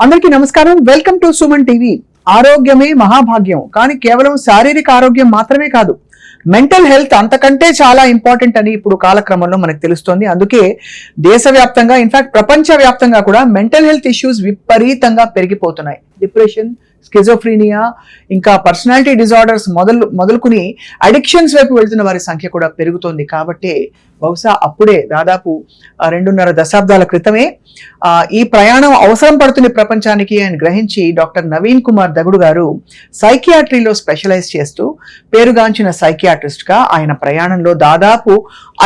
అందరికీ నమస్కారం. Welcome to Suman TV. ఆరోగ్యమే మహాభాగ్యం, కానీ కేవలం శారీరక ఆరోగ్యం మాత్రమే కాదు, మెంటల్ హెల్త్ అంతకంటే చాలా ఇంపార్టెంట్ అని ఇప్పుడు కాలక్రమంలో మనకు తెలుస్తోంది. అందుకే దేశవ్యాప్తంగా, ఇన్ఫాక్ట్ ప్రపంచవ్యాప్తంగా కూడా మెంటల్ హెల్త్ ఇష్యూస్ విపరీతంగా పెరిగిపోతున్నాయి. డిప్రెషన్, స్కిజోఫ్రీనియా, ఇంకా పర్సనాలిటీ డిజార్డర్స్ మొదలుకుని అడిక్షన్స్ వైపు వెళ్తున్న వారి సంఖ్య కూడా పెరుగుతోంది. కాబట్టి బహుశా అప్పుడే దాదాపు 2.5 దశాబ్దాల క్రితమే ఈ ప్రయాణం అవసరం పడుతున్న ప్రపంచానికి ఆయన గ్రహించి డాక్టర్ నవీన్ కుమార్ దగుడు గారు సైకియాట్రీలో స్పెషలైజ్ చేస్తూ పేరుగాంచిన సైకియాట్రిస్ట్ గా ఆయన ప్రయాణంలో దాదాపు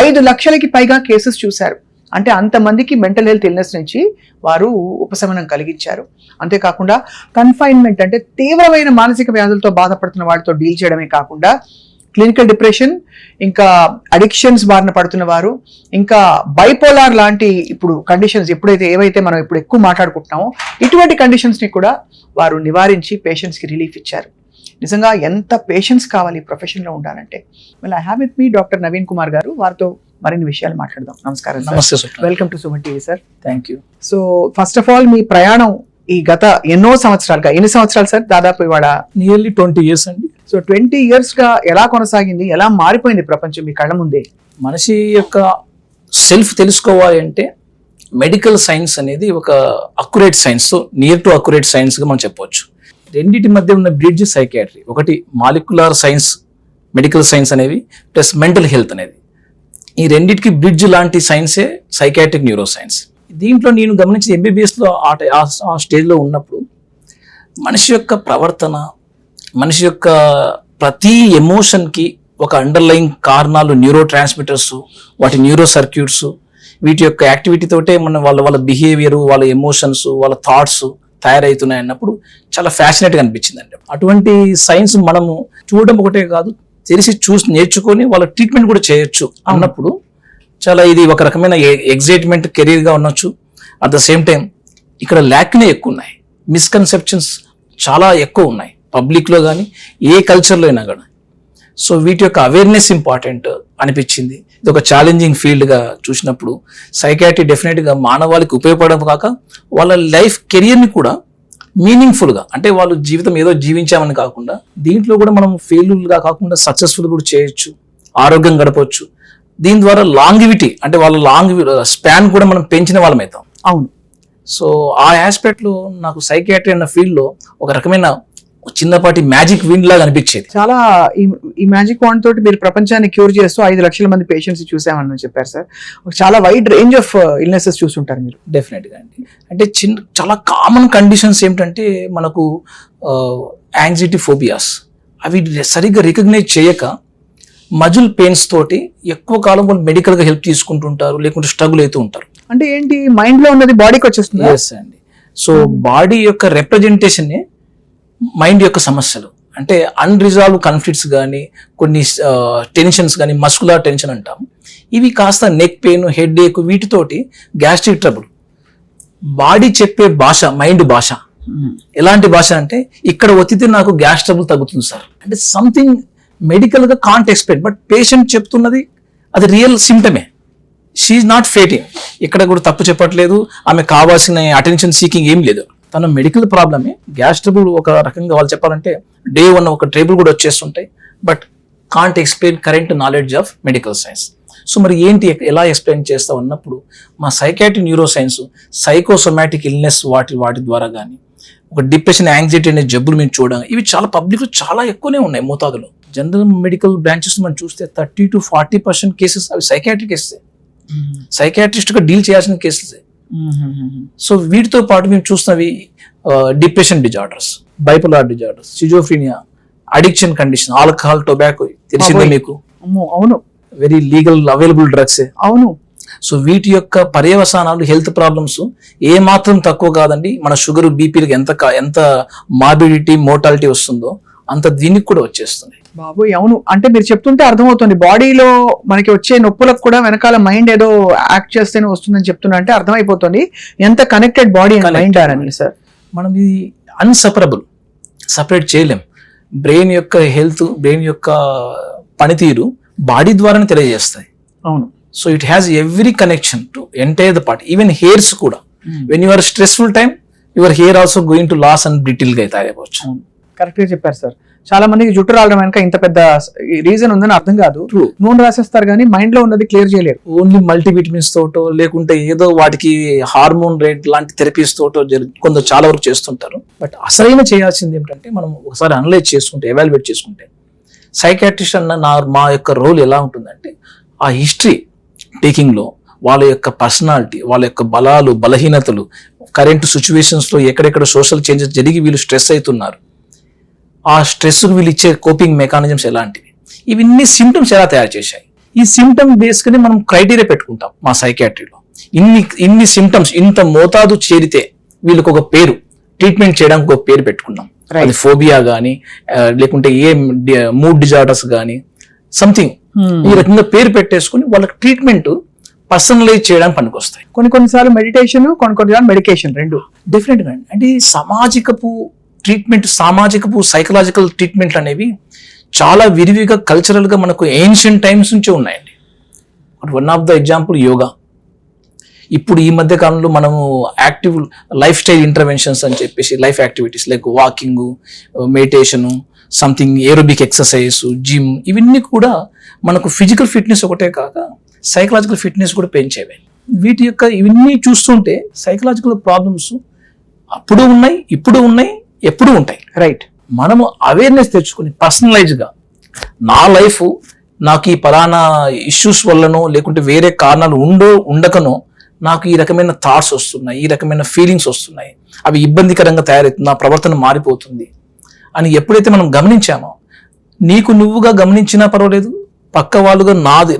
5 లక్షలకి పైగా కేసెస్ చూశారు. అంటే అంతమందికి మెంటల్ హెల్త్ ఇల్నెస్ నుంచి వారు ఉపశమనం కలిగించారు. అంతేకాకుండా కన్ఫైన్మెంట్ అంటే తీవ్రమైన మానసిక వ్యాధులతో బాధపడుతున్న వాళ్ళతో డీల్ చేయడమే కాకుండా క్లినికల్ డిప్రెషన్, ఇంకా అడిక్షన్స్ బారిన పడుతున్న వారు, ఇంకా బైపోలార్ లాంటి ఇప్పుడు కండిషన్స్ ఏవైతే మనం ఇప్పుడు ఎక్కువ మాట్లాడుకుంటున్నామో ఇటువంటి కండిషన్స్ని కూడా వారు నివారించి పేషెంట్స్కి రిలీఫ్ ఇచ్చారు. నిజంగా ఎంత పేషెన్స్ కావాలి ఈ ప్రొఫెషన్లో ఉండాలంటే. Well, I have with me doctor Naveen Kumar garu. వారితో మరిన్ని విషయాలు మాట్లాడదాం. నమస్కారం. నమస్తే sir. Welcome to Suman TV sir. Thank you. So first of all, మీ ప్రయాణం ఈ గత ఎన్ని సంవత్సరాలు సార్? దాదాపు ఇవాళ నియర్లీ 20 years అండి. సో 20 years గా ఎలా కొనసాగింది, ఎలా మారిపోయింది ప్రపంచం మీ కళ్ళ ముందే? మనిషి యొక్క సెల్ఫ్ తెలుసుకోవాలి అంటే మెడికల్ సైన్స్ అనేది ఒక accurate science, near to accurate science గా మనం చెప్పవచ్చు. రెండింటి మధ్య ఉన్న బ్రిడ్జ్ సైకియాట్రీ. ఒకటి మాలిక్యులర్ సైన్స్, మెడికల్ సైన్స్ అనేవి, ప్లస్ మెంటల్ హెల్త్ అనేది. ఈ రెండింటికి బ్రిడ్జ్ లాంటి సైన్సే సైకియాట్రిక్ న్యూరో సైన్స్. దీంట్లో నేను గమనించి ఎంబీబీఎస్లో ఆ స్టేజ్లో ఉన్నప్పుడు మనిషి యొక్క ప్రవర్తన, మనిషి యొక్క ప్రతి ఎమోషన్కి ఒక అండర్లైన్ కారణాలు న్యూరో ట్రాన్స్మిటర్స్, వాటి న్యూరో సర్క్యూట్స్, వీటి యొక్క యాక్టివిటీ తోటే వాళ్ళ బిహేవియర్, వాళ్ళ ఎమోషన్స్, వాళ్ళ థాట్స్ తయారవుతున్నాయి అన్నప్పుడు చాలా ఫ్యాసినేట్గా అనిపించిందండి. అటువంటి సైన్స్ మనము చూడడం ఒకటే కాదు, చూసి నేర్చుకొని వాళ్ళ ట్రీట్మెంట్ కూడా చేయొచ్చు అన్నప్పుడు చాలా ఇది ఒక రకమైన ఎగ్జైట్మెంట్ కెరీర్గా ఉండొచ్చు. అట్ ద సేమ్ టైం ఇక్కడ ల్యాక్నే ఎక్కువ ఉన్నాయి, మిస్కన్సెప్షన్స్ చాలా ఎక్కువ ఉన్నాయి పబ్లిక్లో కానీ ఏ కల్చర్లో అయినా కూడా. సో వీటి యొక్క అవేర్నెస్ ఇంపార్టెంట్ అనిపించింది. ఇది ఒక ఛాలెంజింగ్ ఫీల్డ్గా చూసినప్పుడు సైకియాట్రీ డెఫినెట్గా మానవాళికి ఉపయోగపడడం కాక వాళ్ళ లైఫ్ కెరియర్ని కూడా మీనింగ్ఫుల్గా, అంటే వాళ్ళు జీవితం ఏదో జీవించామని కాకుండా దీంట్లో కూడా మనం ఫెయిల్యూర్గా కాకుండా సక్సెస్ఫుల్ కూడా చేయొచ్చు, ఆరోగ్యం గడపవచ్చు. దీని ద్వారా లాంగివిటీ, అంటే వాళ్ళ స్పాన్ కూడా మనం పెంచిన వాళ్ళం అవుతాం. అవును. సో ఆ ఆస్పెక్ట్లో నాకు సైకియాట్రీ అన్న ఫీల్డ్లో ఒక రకమైన చిన్నపాటి మ్యాజిక్ విండ్ లాగా అనిపించేది. చాలా ఈ మ్యాజిక్ వాండ్ తోటి మీరు ప్రపంచాన్ని క్యూర్ చేస్తూ 5 లక్షల మంది పేషెంట్స్ చూసామని చెప్పారు సార్. చాలా వైడ్ రేంజ్ ఆఫ్ ఇల్నెసెస్ చూస్తుంటారు మీరు. డెఫినెట్గా అండి. అంటే చాలా కామన్ కండిషన్స్ ఏమిటంటే మనకు యాంగ్జైటీ, ఫోబియాస్, అవి సరిగ్గా రికగ్నైజ్ చేయక మజిల్ పెయిన్స్ తోటి ఎక్కువ కాలం వాళ్ళు మెడికల్గా హెల్ప్ తీసుకుంటుంటారు, లేకుంటే స్ట్రగుల్ అవుతూ ఉంటారు. అంటే ఏంటి, మైండ్ లో ఉన్నది బాడీకి వచ్చేస్తుంది? ఎస్ అండి. సో బాడీ యొక్క రిప్రజెంటేషన్ మైండ్ యొక్క సమస్యలు, అంటే అన్రిజాల్వ్ కాన్ఫ్లిక్ట్స్ కానీ, కొన్ని టెన్షన్స్ కానీ, మస్కులర్ టెన్షన్ అంటాం, ఇవి కాస్త నెక్ పెయిన్, హెడ్ ఏక్, వీటితోటి గ్యాస్ట్రిక్ ట్రబుల్. బాడీ చెప్పే భాష మైండ్ భాష ఎలాంటి భాష అంటే, ఇక్కడ ఒత్తితే నాకు గ్యాస్ ట్రబుల్ తగ్గుతుంది సార్ అంటే సంథింగ్ మెడికల్గా కాంట్ ఎక్స్ప్లెయిన్, బట్ పేషెంట్ చెప్తున్నది అది రియల్ సిమ్టమే. She not faking. ఇక్కడ కూడా తప్పు చెప్పట్లేదు, ఆమె కావాల్సిన అటెన్షన్ సీకింగ్ ఏం లేదు. తన మెడికల్ ప్రాబ్లమే గ్యాస్ ట్రబుల్. ఒక రకంగా వాళ్ళు చెప్పాలంటే డే 1 ఒక ట్రబుల్ కూడా వచ్చేస్తుంటాయి, but can't explain current knowledge of medical science. So మరి ఏంటి, ఎలా ఎక్స్ప్లెయిన్ చేస్తాం అన్నప్పుడు మా psychiatric neuroscience psychosomatic illness వాటి ద్వారా కానీ, ఒక డిప్రెషన్, యాంగ్జైటీ అనే జబ్బులు మేము చూడడం, ఇవి చాలా పబ్లిక్లో చాలా ఎక్కువనే ఉన్నాయి మోతాదులో. జనరల్ మెడికల్ బ్రాంచెస్ మనం చూస్తే 30 to 40% కేసెస్ అవి సైకియాట్రిక్ కేసెస్, సైకియాట్రిస్ట్గా డీల్ చేయాల్సిన కేసెస్. సో వీటితో పాటు మేము చూస్తున్నవి depression disorders, bipolar disorders, schizophrenia, addiction condition, alcohol, tobacco తెలిసిందే మీకు. అవును. Very legal available drugs. అవును. సో వీటి యొక్క పర్యవసానాలు, హెల్త్ ప్రాబ్లమ్స్ ఏ మాత్రం తక్కువ కాదండి. మన షుగర్, బీపీలకు ఎంత మార్బిడిటీ, మోర్టాలిటీ వస్తుందో అంత దీనికి కూడా వచ్చేస్తుంది బాబు. అవును. అంటే మీరు చెప్తుంటే అర్థమవుతుంది, బాడీలో మనకి వచ్చే నొప్పులకు కూడా వెనకాల మైండ్ ఏదో యాక్ట్ చేస్తేనే వస్తుందని చెప్తున్నా అంటే అర్థమైపోతుంది ఎంత కనెక్టెడ్ బాడీ అండ్ మైండ్ అని సార్. మనం ఇది అన్సపరబుల్, సపరేట్ చేయలేం. బ్రెయిన్ యొక్క హెల్త్, బ్రెయిన్ యొక్క పనితీరు బాడీ ద్వారానే తెలియజేస్తాయి. అవును. So it has every connection to entire the part, even hairs కూడా. When you are stressful time your hair also going to loss and brittle గా తయారైపోవచ్చు. కరెక్ట్ గా చెప్పారు సార్. చాలా మందికి జుట్టు రావడం వెనక ఇంత పెద్ద రీజన్ ఉందని అర్థం కాదు. నూనె రాసేస్తారు కానీ మైండ్ లో ఉన్నది క్లియర్ చేయలేరు. ఓన్లీ మల్టీవిటమిన్స్ తోటో లేకుంటే ఏదో వాటికి హార్మోన్ రేట్ లాంటి థెరపీస్ తోటో కొందరు చాలా వరకు చేస్తుంటారు. బట్ అసలైన చేయాల్సింది ఏమిటంటే మనం ఒకసారి అనలైజ్ చేసుకుంటే, ఎవాల్యుయేట్ చేసుకుంటే, సైకాట్రిస్ట్ అన్న మా యొక్క రోల్ ఎలా ఉంటుందంటే ఆ హిస్టరీ టేకింగ్ లో వాళ్ళ యొక్క పర్సనాలిటీ, వాళ్ళ యొక్క బలాలు, బలహీనతలు, కరెంట్ సిచ్యువేషన్స్ లో ఎక్కడెక్కడ సోషల్ చేంజెస్ జరిగి వీళ్ళు స్ట్రెస్ అవుతున్నారు, ఆ స్ట్రెస్ వీళ్ళు ఇచ్చే కోపింగ్ మెకానిజమ్స్ ఎలాంటివి, ఇవన్నీ సిమ్టమ్స్ ఎలా తయారు చేశాయి. ఈ సిమ్టమ్ బేస్గానే మనం క్రైటీరియా పెట్టుకుంటాం మా సైకాట్రీలో. ఇన్ని సిమ్టమ్స్, ఇంత మోతాదు చేరితే వీళ్ళకి ఒక పేరు, ట్రీట్మెంట్ చేయడానికి ఒక పేరు పెట్టుకున్నాం. అది ఫోబియా కానీ లేకుంటే ఏ మూడ్ డిజార్డర్స్ కానీ సంథింగ్ ఈ రకంగా పేరు పెట్టేసుకుని వాళ్ళకి ట్రీట్మెంట్ పర్సనలైజ్ చేయడానికి పనికొస్తాయి. కొన్నిసార్లు మెడిటేషన్, కొన్నిసార్లు మెడికేషన్, రెండు డిఫరెంట్ గా. అంటే సామాజికపు ట్రీట్మెంట్, సామాజికపు సైకలాజికల్ ట్రీట్మెంట్లు అనేవి చాలా విరివిగా కల్చరల్ గా మనకు ఏన్షియంట్ టైమ్స్ నుంచి ఉన్నాయండి. One of the example yoga. ఇప్పుడు ఈ మధ్య కాలంలో మనము యాక్టివ్ లైఫ్ స్టైల్ ఇంటర్వెన్షన్స్ అని చెప్పేసి life activities like walking, meditation, something aerobic exercise, gym, ఇవన్నీ కూడా మనకు ఫిజికల్ ఫిట్నెస్ ఒకటే కాక సైకలాజికల్ ఫిట్నెస్ కూడా పెంచేవి. వీటి యొక్క ఇవన్నీ చూస్తుంటే సైకలాజికల్ ప్రాబ్లమ్స్ అప్పుడు ఉన్నాయి, ఇప్పుడు ఉన్నాయి, ఎప్పుడు ఉంటాయి. రైట్. మనము అవేర్నెస్ తెచ్చుకుని పర్సనలైజ్ గా నా లైఫ్ నాకు ఈ పలానా ఇష్యూస్ వల్లనో లేకుంటే వేరే కారణాలు ఉండకనో నాకు ఈ రకమైన థాట్స్ వస్తున్నాయి, ఈ రకమైన ఫీలింగ్స్ వస్తున్నాయి, అవి ఇబ్బందికరంగా తయారవుతుంది, నా ప్రవర్తన మారిపోతుంది అని ఎప్పుడైతే మనం గమనించామో, నీకు నువ్వుగా గమనించినా పర్వాలేదు, పక్క వాళ్ళుగా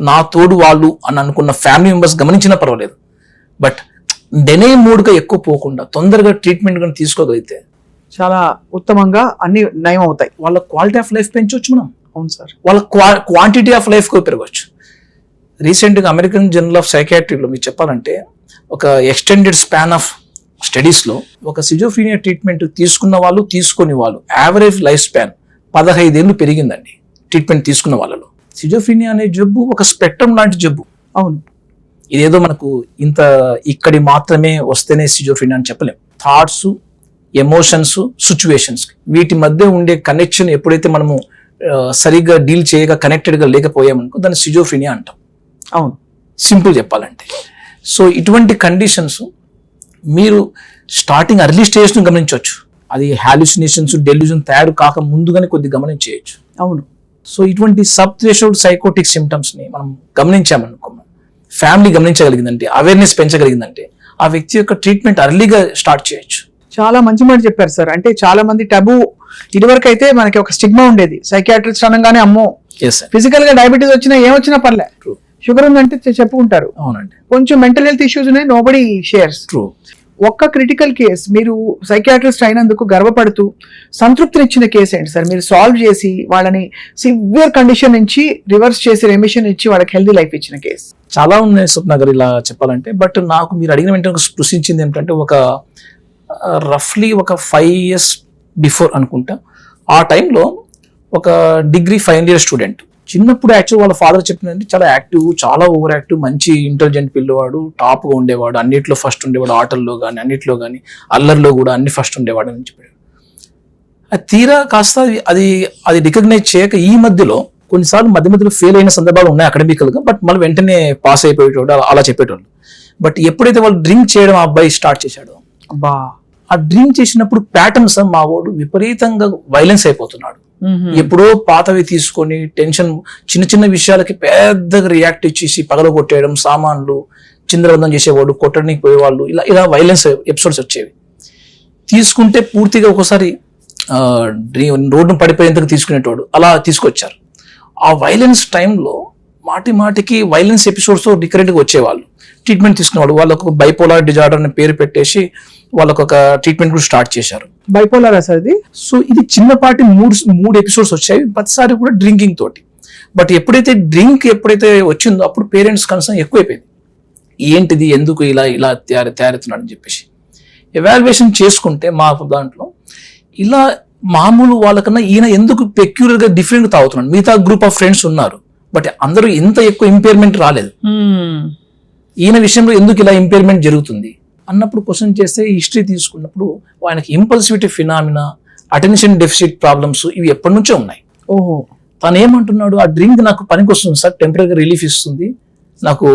నా తోడు వాళ్ళు అని అనుకున్న ఫ్యామిలీ మెంబర్స్ గమనించినా పర్వాలేదు, బట్ డెనే మూడ్గా ఎక్కువ పోకుండా తొందరగా ట్రీట్మెంట్ కానీ తీసుకోగలిగితే చాలా ఉత్తమంగా అన్ని నయం అవుతాయి. వాళ్ళ క్వాలిటీ ఆఫ్ లైఫ్ పెంచవచ్చు మనం. అవును సార్. వాళ్ళ క్వాంటిటీ ఆఫ్ లైఫ్ కూడా పెరగవచ్చు. రీసెంట్గా అమెరికన్ జర్నల్ ఆఫ్ సైకాట్రీలో మీకు చెప్పాలంటే ఒక ఎక్స్టెండెడ్ స్పాన్ ఆఫ్ స్టడీస్లో ఒక సిజోఫ్రీనియా ట్రీట్మెంట్ తీసుకున్న వాళ్ళు, తీసుకుని వాళ్ళు యావరేజ్ లైఫ్ స్పాన్ 15 ఏళ్ళు పెరిగిందండి ట్రీట్మెంట్ తీసుకున్న వాళ్ళలో. సిజోఫ్రీనియా అనే జబ్బు ఒక స్పెక్ట్రమ్ లాంటి జబ్బు. అవును. ఇదేదో మనకు ఇక్కడి మాత్రమే వస్తేనే సిజోఫ్రీనియా అని చెప్పలేం. థాట్స్, ఎమోషన్స్, సిచ్యువేషన్స్, వీటి మధ్య ఉండే కనెక్షన్ ఎప్పుడైతే మనము సరిగ్గా డీల్ చేయగా కనెక్టెడ్గా లేకపోయామనుకో దాన్ని సిజోఫ్రీనియా అంటాం. అవును, సింపుల్ చెప్పాలంటే. సో ఇటువంటి కండిషన్స్ మీరు స్టార్టింగ్ అర్లీ స్టేజ్ ను గమనించవచ్చు. అది హాలుసినేషన్స్, డెల్యూజన్ తయారు కాక ముందుగానే కొద్ది గమనించేయచ్చు. అవును. సో ఇటువంటి సబ్ థ్రెషోల్డ్ సైకోటిక్ సిమ్టమ్స్ ని మనం గమనించామనుకో, ఫ్యామిలీ గమనించగలిగిందంటే, అవేర్నెస్ పెంచగలిగిందంటే ఆ వ్యక్తి యొక్క ట్రీట్మెంట్ అర్లీగా స్టార్ట్ చేయొచ్చు. చాలా మంచి మాట చెప్పారు సార్. అంటే చాలా మంది టబు, ఇదివరకు అయితే మనకి ఒక స్టిగ్మా ఉండేది, సైకియాట్రిస్ట్ అనగానే అమ్మో, ఫిజికల్ గా డయాబెటీస్ వచ్చినా ఏమొచ్చినా పర్లే, షుగర్ ఉందంటే చెప్పుకుంటారు. అవునండి. కొంచెం మెంటల్ హెల్త్ ఇష్యూస్ ఉన్నాయి, నోబడీ షేర్స్. ఒక్క క్రిటికల్ కేస్ మీరు సైకియాట్రిస్ట్ అయినందుకు గర్వపడుతూ సంతృప్తినిచ్చిన కేసు ఏంటి సార్? మీరు సాల్వ్ చేసి వాళ్ళని సివియర్ కండిషన్ నుంచి రివర్స్ చేసి రెమిషన్ ఇచ్చి వాళ్ళకి హెల్దీ లైఫ్ ఇచ్చిన కేసు చాలా ఉన్నాయి స్వప్న గారు ఇలా చెప్పాలంటే. బట్ నాకు మీరు అడిగిన వెంటనే స్పృశించింది ఏమిటంటే, ఒక రఫ్లీ ఒక 5 years బిఫోర్ అనుకుంటా, ఆ టైంలో ఒక డిగ్రీ ఫైనల్ ఇయర్ స్టూడెంట్, చిన్నప్పుడు యాక్చువల్ వాళ్ళ ఫాదర్ చెప్పినంటే చాలా యాక్టివ్, చాలా ఓవర్ యాక్టివ్, మంచి ఇంటెలిజెంట్ పిల్లవాడు, టాప్గా ఉండేవాడు, అన్నిట్లో ఫస్ట్ ఉండేవాడు, ఆటల్లో కానీ అన్నిట్లో కానీ, అల్లర్లో కూడా అన్ని ఫస్ట్ ఉండేవాడు అని చెప్పాడు. అది తీరా కాస్త అది రికగ్నైజ్ చేయక ఈ మధ్యలో కొన్నిసార్లు మధ్యలో ఫెయిల్ అయిన సందర్భాలు ఉన్నాయి అకాడమికల్గా, బట్ మళ్ళీ వెంటనే పాస్ అయిపోయేటోడు అలా చెప్పేటోళ్ళు. బట్ ఎప్పుడైతే వాళ్ళు డ్రింక్ చేయడం ఆ అబ్బాయి స్టార్ట్ చేశాడో, ఆ డ్రింక్ చేసినప్పుడు ప్యాటర్న్స్ మా వాడు విపరీతంగా వైలెన్స్ అయిపోతున్నాడు. ఎప్పుడో పాతవి తీసుకొని టెన్షన్, చిన్న చిన్న విషయాలకి పెద్దగా రియాక్ట్ ఇచ్చేసి పగలగొట్టేయడం, సామాన్లు చిందరవందం చేసేవాళ్ళు, కొట్టడానికి పోయేవాళ్ళు, ఇలా వైలెన్స్ ఎపిసోడ్స్ వచ్చేవి. తీసుకుంటే పూర్తిగా ఒకసారి రోడ్డు పడిపోయేందుకు తీసుకునేటోడు, అలా తీసుకొచ్చారు. ఆ వైలెన్స్ టైంలో మాటికి వైలెన్స్ ఎపిసోడ్స్ రికరెంట్గా వచ్చేవాళ్ళు. ట్రీట్మెంట్ తీసుకునేవాళ్ళు. వాళ్ళకు బైపోలార్ డిజార్డర్ అని పేరు పెట్టేసి వాళ్ళకు ఒక ట్రీట్మెంట్ కూడా స్టార్ట్ చేశారు. బైపోలార్ సార్ ఇది? సో ఇది చిన్నపాటి మూడు ఎపిసోడ్స్ వచ్చాయి, ప్రతిసారి కూడా డ్రింకింగ్ తోటి. బట్ ఎప్పుడైతే వచ్చిందో అప్పుడు పేరెంట్స్ కన్సర్న్ ఎక్కువైపోయింది. ఏంటిది, ఎందుకు ఇలా తయారవుతున్నాడు అని చెప్పేసి ఎవాల్యుయేషన్ చేసుకుంటే మా దాంట్లో ఇలా మామూలు వాళ్ళకన్నా ఈయన ఎందుకు పెక్యులర్ గా డిఫరెంట్ తాగుతున్నాడు. మిగతా గ్రూప్ ఆఫ్ ఫ్రెండ్స్ ఉన్నారు, బట్ అందరూ ఇంత ఎక్కువ ఇంపైర్మెంట్ రాలేదు. ఈయన విషయంలో ఎందుకు ఇలా ఇంపైర్మెంట్ జరుగుతుంది? అన్నప్పుడు క్వశ్చన్ చేస్తే హిస్టరీ తీసుకున్నప్పుడు ఆయనకి impulsivity phenomena, attention deficit problems ఇవి ఎప్పటి నుంచో ఉన్నాయి. ఓహో. తను ఏమంటున్నాడు, ఆ డ్రింక్ నాకు పనికి వస్తుంది సార్, టెంపరీగా రిలీఫ్ ఇస్తుంది, నాకు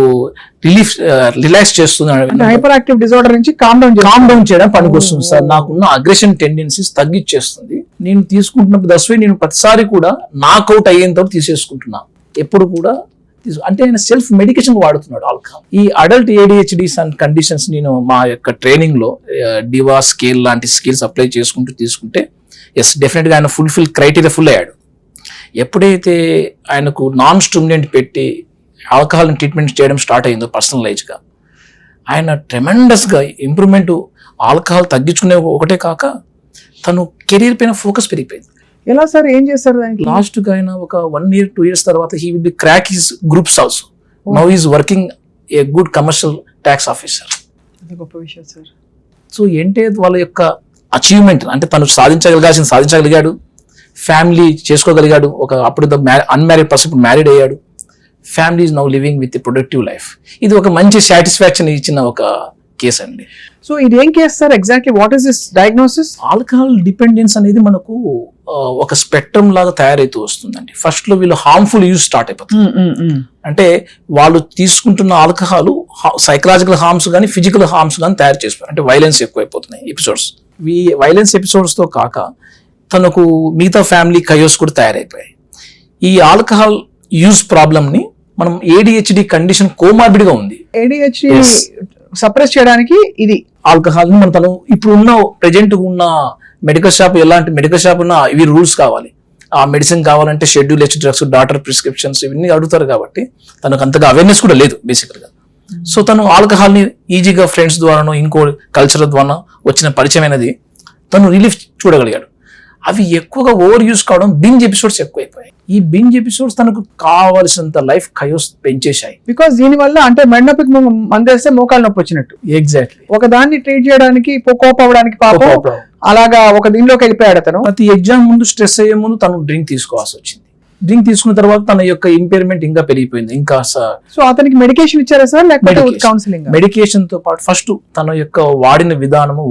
రిలాక్స్ చేస్తుంది, హైపర్ యాక్టివ్ డిజార్డర్ నుంచి కామ్ డౌన్ చేయడం పనికి వస్తుంది సార్, నాకున్న అగ్రెషన్ టెండెన్సీస్ తగ్గించేస్తుంది, నేను తీసుకుంటున్నప్పుడు దస్వే నేను ప్రతిసారి కూడా నాకౌట్ అయ్యేంత తీసేసుకుంటున్నా, ఎప్పుడు కూడా అంటే ఆయన సెల్ఫ్ మెడికేషన్ వాడుతున్నాడు ఆల్కహాల్. ఈ అడల్ట్ ADHDs అండ్ కండిషన్స్ నేను మా యొక్క ట్రైనింగ్ లో డివా స్కేల్ లాంటి స్కిల్స్ అప్లై చేసుకుంటూ తీసుకుంటే ఎస్ డెఫినెట్ గా ఆయన క్రైటీరియా ఫుల్ అయ్యాడు. ఎప్పుడైతే ఆయనకు నాన్ స్టిమ్యులెంట్ పెట్టి ఆల్కహాల్ ట్రీట్మెంట్ చేయడం స్టార్ట్ అయిందో పర్సనలైజ్ గా, ఆయన ట్రెమెండస్ గా ఇంప్రూవ్మెంట్, ఆల్కహాల్ తగ్గించుకునే ఒకటే కాక తను కెరీర్ పైన ఫోకస్ పెరిగిపోయింది. ఎలా సార్, ఏం చేస్తారు? లాస్ట్ గా ఆయన ఒక 1 year 2 years తర్వాత he will be crack his groups also. Now is working a good commercial tax officer. గొప్ప విషయం సార్. సో ఏంటి వాళ్ళ యొక్క అచీవ్మెంట్ అంటే తను సాధించగలిగాడు, ఫ్యామిలీ చేసుకోగలిగాడు, ఒక అప్పుడు అన్మ్యారీడ్ పర్సన్ ఇప్పుడు మ్యారీడ్ అయ్యాడు, family is now living with productive life. ఇది ఒక మంచి సాటిస్ఫాక్షన్ ఇచ్చిన ఒక కేసు అండి. సో ఇది ఏం case sir exactly? What is this diagnosis? Alcohol dependence అనేది మనకు ఒక స్పెక్ట్రమ్ లాగా తయారైతూ వస్తుందండి. ఫస్ట్ లో వీళ్ళు హార్మ్ఫుల్ యూజ్ స్టార్ట్ అయిపోతుంది. అంటే వాళ్ళు తీసుకుంటున్న ఆల్కహాల్ సైకలాజికల్ హార్మ్స్ కానీ ఫిజికల్ హార్మ్స్ కానీ తయారు చేస్తారు. అంటే వైలెన్స్ ఎక్కువైపోతున్నాయి ఎపిసోడ్స్. ఈ వైలెన్స్ ఎపిసోడ్స్ తో కాక తనకు మిగతా ఫ్యామిలీ కయోస్ కూడా తయారైపోయాయి. ఈ ఆల్కహాల్ యూజ్ ప్రాబ్లమ్ ని మనం ADHD కండిషన్ కోమార్బిడ్ గా ఉంది. ADHD సప్రెస్ చేయడానికి ఇది ఆల్కహాల్ ని తను ఇప్పుడు ఉన్న ప్రెజెంట్ ఉన్న మెడికల్ షాప్, ఎలాంటి మెడికల్ షాప్ ఉన్నా ఇవి రూల్స్ కావాలి, ఆ మెడిసిన్ కావాలంటే schedule H drugs, doctor prescriptions ఇవన్నీ అడుగుతారు. కాబట్టి తనకు అంతగా అవేర్నెస్ కూడా లేదు బేసికల్ గా. సో తను ఆల్కహాల్ ని ఈజీగా ఫ్రెండ్స్ ద్వారానో ఇంకో కల్చర్ ద్వారా వచ్చిన పరిచయమైనది తను రిలీఫ్ చూడగలిగాడు. అవి ఎక్కువగా ఓవర్ యూజ్ కావడం, బింజ్ ఎపిసోడ్స్ ఎక్కువైపోయాయి. ఈ బింజ్ ఎపిసోడ్స్ తనకు కావాల్సినంత లైఫ్ కయోస్ పెంచేశాయి. బికాస్ దీని వల్ల అంటే మెడనొప్పికి మందేస్తే మోకాలు నొప్పి వచ్చినట్టు. ఎగ్జాక్ట్లీ. ఒక దాన్ని ట్రీట్ చేయడానికి కోప్ అవ్వడానికి పాపం అలాగా ఒక దీనిలోకి వెళ్ళిపోయాడు అతను. ప్రతి ఎగ్జామ్ ముందు స్ట్రెస్ అయ్యే ముందు తను డ్రింక్ తీసుకోవాల్సి వచ్చింది. డ్రింక్ తీసుకున్న తర్వాత తన యొక్క ఇంపైర్మెంట్ ఇంకా పెరిగిపోయింది. ఇంకా సో అతనికి మెడికేషన్ ఇచ్చారా సార్, లేకపోతే కౌన్సిలింగ్? మెడికేషన్ తో పాటు ఫస్ట్ తన యొక్క వాడిన విధానము,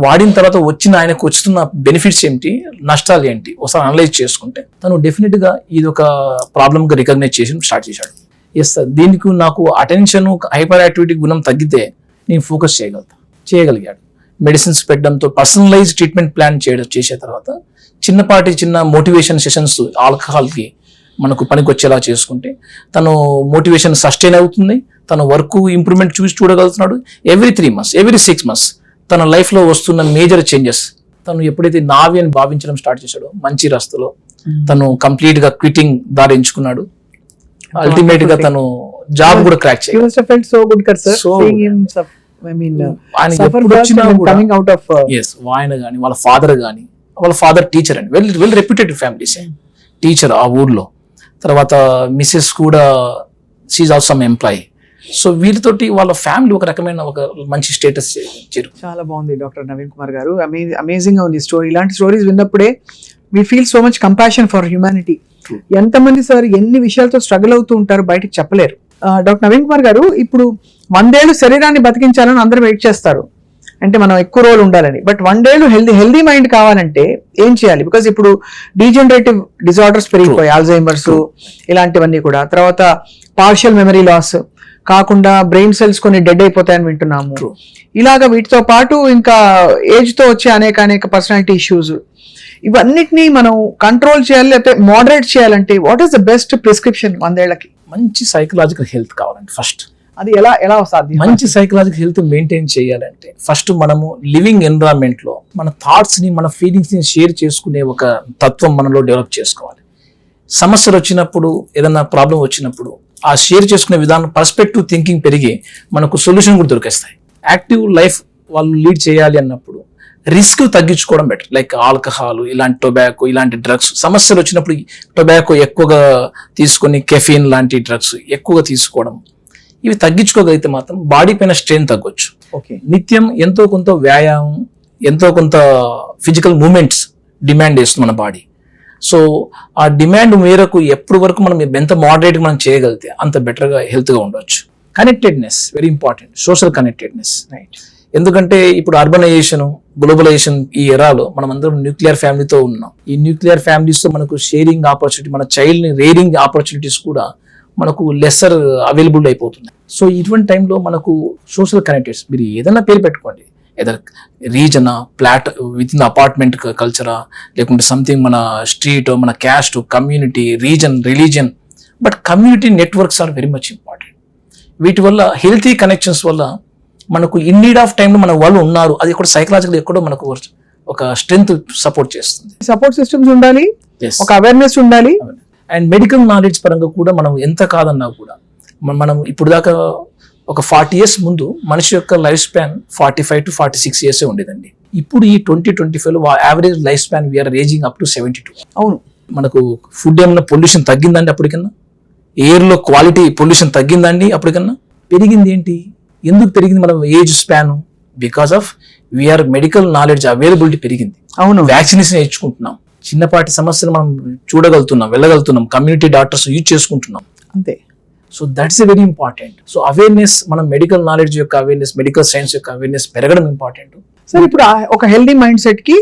వాడిన తర్వాత ఆయనకు వస్తున్న బెనిఫిట్స్ ఏంటి, నష్టాలు ఏంటి ఒకసారి అనలైజ్ చేసుకుంటే తను డెఫినెట్ గా ఇది ఒక ప్రాబ్లమ్ గా రికగ్నైజ్ చేసి స్టార్ట్ చేశాడు. ఎస్ సార్, దీనికి నాకు అటెన్షన్, హైపర్ యాక్టివిటీ గుణం తగ్గితే నేను ఫోకస్ చేయగలిగాడు. మెడిసిన్స్ పెట్టడంతో పర్సనలైజ్ ట్రీట్మెంట్ ప్లాన్ చేసే తర్వాత చిన్న మోటివేషన్ సెషన్స్ ఆల్కహాల్ కి మనకు పనికొచ్చేలా చేసుకుంటే తను మోటివేషన్ సస్టైన్ అవుతుంది. తన వర్క్ ఇంప్రూవ్మెంట్ చూడగలుగుతున్నాడు. ఎవ్రీ 3 months, ఎవ్రీ 6 months తన లైఫ్ లో వస్తున్న మేజర్ చేంజెస్ తను ఎప్పుడైతే నావి అని భావించడం స్టార్ట్ చేశాడో మంచి రస్తలో తను కంప్లీట్ గా క్విట్టింగ్ దారి ఎంచుకున్నాడు. అల్టిమేట్ గా తను జాబ్ కూడా క్రాక్ చేయాలి. ఆయన గానీ వాళ్ళ ఫాదర్ టీచర్ అండి, వెల్ రెప్యూటెడ్ ఫ్యామిలీస్, టీచర్ ఆ ఊర్లో. తర్వాత మిసెస్ కూడా she also some employee. So వీళ్ళతోటి వాళ్ళ ఫ్యామిలీ ఒక రకమైన ఒక మంచి స్టేటస్ చేరు. చాలా బాగుంది డాక్టర్ నవీన్ కుమార్ గారు, అమేజింగ్ గా ఉంది స్టోరీ. ఇలాంటి స్టోరీస్ విన్నప్పుడే we feel so much compassion for humanity. ఎంతమంది సార్ ఎన్ని విషయాలతో స్ట్రగుల్ అవుతూ ఉంటారు, బయటకు చెప్పలేరు. డాక్టర్ నవీన్ కుమార్ గారు, ఇప్పుడు 100 ఏళ్ళు శరీరాన్ని బతికించాలని అందరూ వెయిట్ చేస్తారు, అంటే మనం ఎక్కువ రోజులు ఉండాలని. బట్ 100 ఏళ్ళు హెల్దీ మైండ్ కావాలంటే ఏం చేయాలి? బికాస్ ఇప్పుడు డీజనరేటివ్ డిజార్డర్స్ పెరిగిపోయి, ఆల్జైమర్స్ ఇలాంటివన్నీ కూడా, తర్వాత పార్షియల్ మెమరీ లాస్ కాకుండా బ్రెయిన్ సెల్స్ కొన్ని డెడ్ అయిపోతాయని వింటున్నాము. ఇలాగా వీటితో పాటు ఇంకా ఏజ్ తో వచ్చే అనేక పర్సనాలిటీ ఇష్యూస్, ఇవన్నిటినీ మనం కంట్రోల్ చేయాలి లేకపోతే మోడరేట్ చేయాలంటే what is the best prescription? 100 ఏళ్ళకి మంచి సైకలాజికల్ హెల్త్ కావాలంటే ఫస్ట్ అది ఎలా సాధ్యం? మంచి సైకలాజికల్ హెల్త్ మెయింటైన్ చేయాలంటే ఫస్ట్ మనము లివింగ్ ఎన్విరాన్మెంట్ లో మన థాట్స్ ని, మన ఫీలింగ్స్ ని షేర్ చేసుకునే ఒక తత్వం మనలో డెవలప్ చేసుకోవాలి. సమస్యలు వచ్చినప్పుడు, ఏదైనా ప్రాబ్లం వచ్చినప్పుడు ఆ షేర్ చేసుకునే విధానం, పర్స్పెక్టివ్ థింకింగ్ పెరిగి మనకు సొల్యూషన్ కూడా దొరికేస్తాయి. యాక్టివ్ లైఫ్ వాళ్ళు లీడ్ చేయాలి అన్నప్పుడు రిస్క్ తగ్గించుకోవడం బెటర్. లైక్ ఆల్కహాల్, ఇలాంటి టొబాకో, ఇలాంటి డ్రగ్స్, సమస్యలు వచ్చినప్పుడు టొబాకో ఎక్కువగా తీసుకొని, కెఫీన్ లాంటి డ్రగ్స్ ఎక్కువగా తీసుకోవడం, ఇవి తగ్గించుకోగలిగితే మాత్రం బాడీ పైన స్ట్రెయిన్ తగ్గొచ్చు. నిత్యం ఎంతో కొంత వ్యాయామం, ఎంతో కొంత ఫిజికల్ మూమెంట్స్ డిమాండ్ చేస్తుంది మన బాడీ. సో ఆ డిమాండ్ మేరకు ఎప్పటి వరకు మనం ఎంత మోడరేట్గా మనం చేయగలిగితే అంత బెటర్గా హెల్త్గా ఉండవచ్చు. Connectedness very important, social connectedness. Right. ఎందుకంటే ఇప్పుడు అర్బనైజేషన్, గ్లోబలైజేషన్ ఈ ఎరాలో మనం అందరం న్యూక్లియర్ ఫ్యామిలీతో ఉన్నాం. ఈ న్యూక్లియర్ ఫ్యామిలీస్ తో మనకు షేరింగ్ ఆపర్చునిటీ, మన చైల్డ్ ని రేరింగ్ ఆపర్చునిటీస్ కూడా మనకు లెస్సర్ అవైలబుల్ అయిపోతుంది. సో ఇటువంటి టైంలో మనకు సోషల్ కనెక్టెడ్స్, మీరు ఏదైనా పేరు పెట్టుకోండి, ఏదైనా రీజనా, ఫ్లాట్ విత్ ఇన్ అపార్ట్మెంట్ కల్చరా, లేకుంటే సంథింగ్ మన స్ట్రీట్, మన caste, community, region, religion, but community networks are very much important. వీటి వల్ల హెల్తీ కనెక్షన్స్ వల్ల మనకు ఇన్ నీడ్ ఆఫ్ టైంలో మన వాళ్ళు ఉన్నారు, అది కూడా సైకలాజికల్ ఎక్కడో మనకు ఒక స్ట్రెంగ్త్ సపోర్ట్ చేస్తుంది. సపోర్ట్ సిస్టమ్స్ ఉండాలి, ఒక అవేర్నెస్ ఉండాలి. అండ్ మెడికల్ నాలెడ్జ్ పరంగా కూడా మనం ఎంత కాదన్నా కూడా మనం ఇప్పుడు దాకా ఒక 40 years ముందు మనిషి యొక్క లైఫ్ స్పాన్ 45 to 46 years ఉండేదండి. ఇప్పుడు ఈ 2025లో average life span we're raising up to 72. అవును. మనకు ఫుడ్ ఏమన్నా పొల్యూషన్ తగ్గిందండి అప్పటికన్నా? ఎయిర్లో క్వాలిటీ పొల్యూషన్ తగ్గిందండి అప్పటికన్నా? పెరిగింది ఏంటి? ఎందుకు పెరిగింది? మనం age span because of we are medical knowledge availability పెరిగింది. అవును. వ్యాక్సినేషన్ నేర్చుకుంటున్నాం, చిన్నపాటి సమస్యలు మనం చూడగలుగుతున్నాం, వెళ్ళగలుగుతున్నాం, కమ్యూనిటీ డాక్టర్స్ యూజ్ చేసుకుంటున్నాం. అంతే. So that's a very important. So awareness, మనం మెడికల్ నాలెడ్జ్ యొక్క అవేర్నెస్, మెడికల్ సైన్స్ యొక్క అవేర్నెస్ పెరగడం ఇంపార్టెంట్. సార్, ఇప్పుడు ఒక హెల్దీ మైండ్ సెట్ కి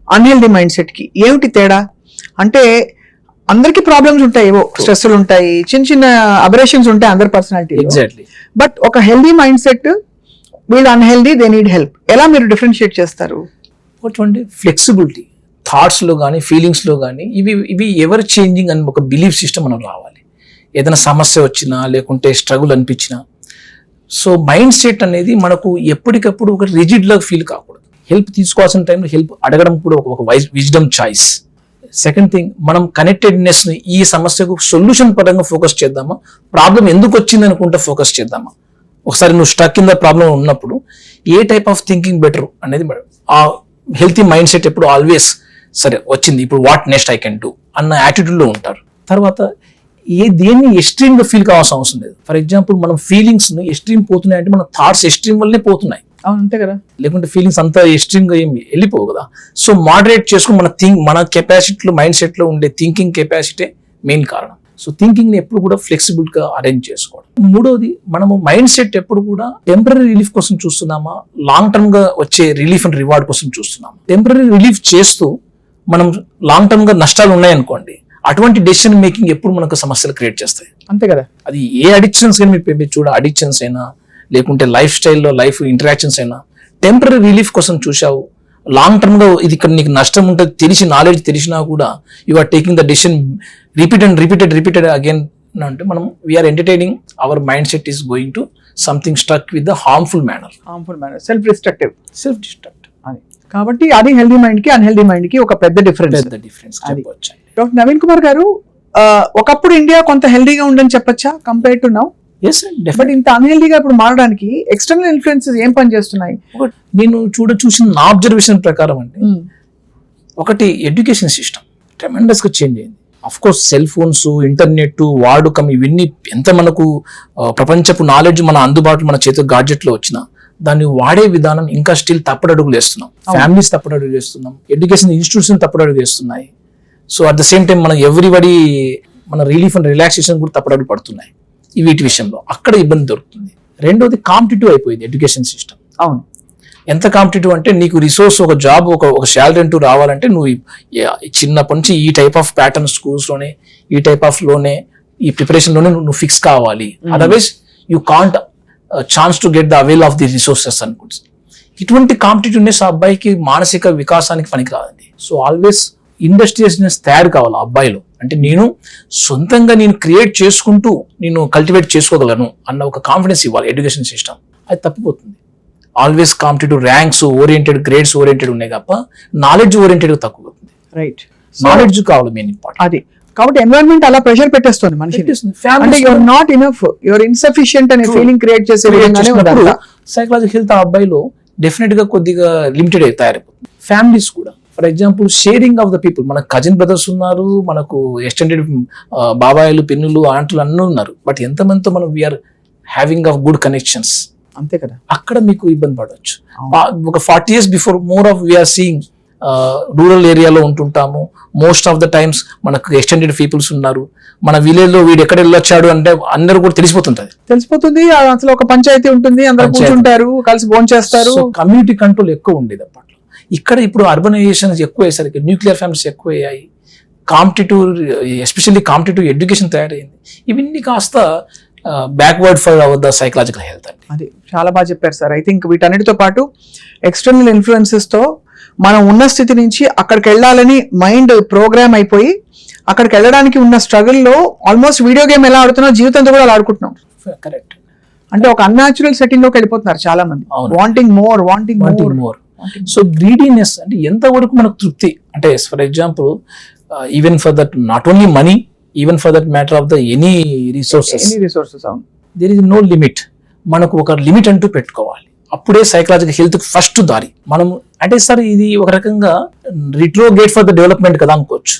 అన్హెల్దీ మైండ్ సెట్ కి ఏమిటి తేడా? అంటే అందరికి ప్రాబ్లమ్స్ ఉంటాయి, ఏవో స్ట్రెస్లు ఉంటాయి, చిన్న చిన్న అబరేషన్స్ ఉంటాయి అందరి పర్సనాలిటీ. ఎగ్జాక్ట్లీ. బట్ ఒక హెల్దీ మైండ్ సెట్, వీళ్ళు అన్హెల్దీ, దే నీడ్ హెల్ప్, ఎలా మీరు డిఫరెన్షియేట్ చేస్తారు? ఒకటి ఫ్లెక్సిబిలిటీ, థాట్స్ లో కానీ ఫీలింగ్స్ లో కానీ ఇవి ఎవర్ చేంజింగ్ అని ఒక బిలీఫ్ సిస్టమ్ మనం రావాలి. ఏదైనా సమస్య వచ్చినా లేకుంటే స్ట్రగుల్ అనిపించినా, సో మైండ్ సెట్ అనేది మనకు ఎప్పటికప్పుడు ఒక రిజిడ్ లాగా ఫీల్ కాకూడదు. హెల్ప్ తీసుకోవాల్సిన టైంలో హెల్ప్ అడగడం కూడా ఒక విజ్డమ్ చాయిస్. సెకండ్ థింగ్, మనం కనెక్టెడ్నెస్ ని ఈ సమస్యకు సొల్యూషన్ పరంగా ఫోకస్ చేద్దామా, ప్రాబ్లం ఎందుకు వచ్చింది అనుకుంటే ఫోకస్ చేద్దామా? ఒకసారి నువ్వు స్టక్ ఇన్ ద ప్రాబ్లం ఉన్నప్పుడు ఏ టైప్ ఆఫ్ థింకింగ్ బెటర్ అనేది ఆ హెల్తీ మైండ్ సెట్ ఎప్పుడు ఆల్వేస్ సరే వచ్చింది ఇప్పుడు what next I can do అన్న యాటిట్యూడ్ లో ఉంటారు. తర్వాత దేన్ని ఎక్స్ట్రీమ్ గా ఫీల్ కావాల్సిన అవసరం లేదు. ఫర్ ఎగ్జాంపుల్, మనం ఫీలింగ్స్ ను ఎక్స్ట్రీమ్ పోతున్నాయి అంటే మన థాట్స్ ఎక్స్ట్రీమ్ వల్లనే పోతున్నాయి. అంతే కదా. లేకుంటే ఫీలింగ్స్ అంతా ఎక్స్ట్రీమ్ గా ఏమి వెళ్ళిపోవు కదా. సో మోడరేట్ చేసుకుని మన కెపాసిటీలో, మైండ్ సెట్ లో ఉండే థింకింగ్ కెపాసిటీ మెయిన్ కారణం. సో థింకింగ్ ని ఎప్పుడు కూడా ఫ్లెక్సిబుల్ గా అరేంజ్ చేసుకోవడం. మూడోది, మనము మైండ్ సెట్ ఎప్పుడు కూడా టెంపరీ రిలీఫ్ కోసం చూస్తున్నామా, లాంగ్ టర్మ్ గా వచ్చే రిలీఫ్ అండ్ రివార్డ్ కోసం చూస్తున్నామా? టెంపరీ రిలీఫ్ చేస్తూ మనం లాంగ్ టర్మ్ గా నష్టాలు ఉన్నాయనుకోండి, అటువంటి డెసిషన్ మేకింగ్ ఎప్పుడు మనకు సమస్యలు క్రియేట్ చేస్తాయి. అంతే కదా. అది ఏ అడిక్షన్స్ కానీ మీరు చూడ, అడిక్షన్స్ అయినా లేకుంటే లైఫ్ స్టైల్లో లైఫ్ ఇంటరాక్షన్స్ అయినా, టెంపరీ రిలీఫ్ కోసం చూసావు, లాంగ్ టర్మ్ గా ఇది ఇక్కడ నీకు నష్టం ఉంటుంది తెలిసి, నాలెడ్జ్ తెలిసినా కూడా you are taking the decision repeated again అంటే మనం we are entertaining our mind set is going to something struck with the harmful manner, self destructive. అది కాబట్టి అది హెల్దీ మైండ్ కి అన్హెల్దీ మైండ్ కి ఒక పెద్ద డిఫరెన్స్. చెప్పవచ్చు. డాక్టర్ నవీన్ కుమార్ గారు, ఒకప్పుడు ఇండియా కొంత హెల్దీగా ఉందని చెప్పొచ్చా compare to now? Yes, but ఇంత అన్హెల్దీగా ఇప్పుడు మారడానికి ఎక్స్టర్నల్ ఇన్ఫ్లుయెన్సెస్ ఏం పని చేస్తున్నాయి? నేను చూసిన నా అబ్జర్వేషన్ ప్రకారం అండి, ఒకటి ఎడ్యుకేషన్ సిస్టమ్ ట్రెమెండస్ గా చేంజ్ అయింది. Of course cell phones, internet వాడుకం ఇవన్నీ ఎంత మనకు ప్రపంచపు నాలెడ్జ్ మన అందుబాటులో మన చేతిలో గాడ్జెట్ లో వచ్చినా, దాన్ని వాడే విధానం ఇంకా స్టిల్ తప్పడడుగులు వేస్తున్నాం. ఫ్యామిలీస్ తప్పడడుగులు వేస్తున్నాం, ఎడ్యుకేషన్ ఇన్స్టిట్యూషన్ తప్పడడుగు వేస్తున్నాయి. So at the same time మన ఎవ్రీబడి మన రిలీఫ్ అండ్ రిలాక్సేషన్ కూడా తప్పడడుగు పడుతున్నాయి. వీటి విషయంలో అక్కడ ఇబ్బంది దొరుకుతుంది. రెండోది, కాంపిటేటివ్ అయిపోయింది ఎడ్యుకేషన్ సిస్టమ్. అవును. ఎంత కాంపిటేటివ్ అంటే, నీకు రిసోర్స్, ఒక జాబ్, ఒక శాలరీ అంటూ రావాలంటే నువ్వు చిన్నప్పటి నుంచి ఈ టైప్ ఆఫ్ ప్యాటర్న్ స్కూల్స్ లోనే, ఈ టైప్ ఆఫ్ లోనే, ఈ ప్రిపరేషన్ లోనే నువ్వు ఫిక్స్ కావాలి. Otherwise you can't chance to get the avail of the resources అనుకుంటుంది. ఇటువంటి కాంపిటేటివ్నెస్ ఆ అబ్బాయికి మానసిక వికాసానికి పనికిరాదండి. సో ఆల్వేస్ ఇండస్ట్రియస్నెస్ తయారు కావాలి ఆ అబ్బాయిలో. అంటే నేను సొంతంగా నేను క్రియేట్ చేసుకుంటూ నేను కల్టివేట్ చేసుకోగలను అన్న ఒక కాన్ఫిడెన్స్ ఇవ్వాలి ఎడ్యుకేషన్ సిస్టమ్. అది తప్పిపోతుంది. Always competitive, ranks oriented, grades oriented ఉన్నాయి తప్ప నాలెడ్జ్ ఓరియంటెడ్ తగ్గిపోతుంది. రైట్. నాలెడ్జ్ కావాలి మెయిన్ ఇంపార్టెంట్. అది కాబట్టి ఎన్వైరన్మెంట్ అలా ప్రెషర్ పెట్టేస్తుంది మనిషి. అంటే your not enough, your insufficient అనే ఫీలింగ్ క్రియేట్ చేసే విధంగానే సైకలాజికల్ హెల్త్ ఆ అబ్బాయిలో డెఫినెట్ గా కొద్దిగా లిమిటెడ్ తయారైపోతుంది. ఫ్యామిలీస్ కూడా, for example, sharing of the people. మనకు కజిన్ బ్రదర్స్ ఉన్నారు, మనకు ఎక్స్టెండెడ్ బాబాయిలు, పిన్నులు, ఆంటులు అన్నీ ఉన్నారు. బట్ ఎంతమందితో మనం we are having of good connections. అంతే కదా. అక్కడ మీకు ఇబ్బంది పడవచ్చు. ఒక 40 years before more of we are seeing rural ఏరియాలో ఉంటుంటాము. మోస్ట్ ఆఫ్ ద టైమ్స్ మనకు ఎక్స్టెండెడ్ పీపుల్స్ ఉన్నారు. మన విలేజ్ లో వీడు ఎక్కడ వెళ్ళొచ్చాడు అంటే అందరూ కూడా తెలిసిపోతుంది. అసలు ఒక పంచాయతీ ఉంటుంది, అందరూ కూర్చుంటారు, కలిసి భోజనం చేస్తారు. కమ్యూనిటీ కంట్రోల్ ఎక్కువ ఉండేది అప్పట్లో. ఇక్కడ ఇప్పుడు అర్బనైజేషన్ ఎక్కువ అయ్యేసరికి న్యూక్లియర్ ఫ్యామిలీస్ ఎక్కువ అయ్యాయి. ఎస్పెషల్లీ కాంపిటేటివ్ ఎడ్యుకేషన్ తయారైంది. ఇవన్నీ కాస్త backward for hour the psychological health అండి. అది చాలా బాగా చెప్పారు సార్. ఐ థింక్ వీటన్నిటితో పాటు ఎక్స్టర్నల్ ఇన్ఫ్లుయెన్సెస్ తో మనం ఉన్న స్థితి నుంచి అక్కడికి వెళ్ళాలని మైండ్ ప్రోగ్రామ్ అయిపోయి అక్కడికి వెళ్ళడానికి ఉన్న స్ట్రగుల్లో ఆల్మోస్ట్ వీడియో గేమ్ ఎలా ఆడుతున్నాం, జీవితంతో కూడా అలా ఆడుకుంటున్నాం. కరెక్ట్. అంటే ఒక అన్యాచురల్ సెట్టింగ్ లోకి వెళ్ళిపోతున్నారు చాలా మంది. Wanting more. సో గ్రీడీనెస్ అంటే ఎంతవరకు మనకు తృప్తి అంటే, for example even for that not only money, even for that matter of the any resources there is no limit. మనకు ఒక లిమిట్ అంటూ పెట్టుకోవాలి. అప్పుడే సైకలాజికల్ హెల్త్ ఫస్ట్ దారి. మనం అంటే సార్ ఇది ఒక రకంగా రిట్రోగేట్ ఫర్ ద డెవలప్మెంట్ కదా అనుకోవచ్చు.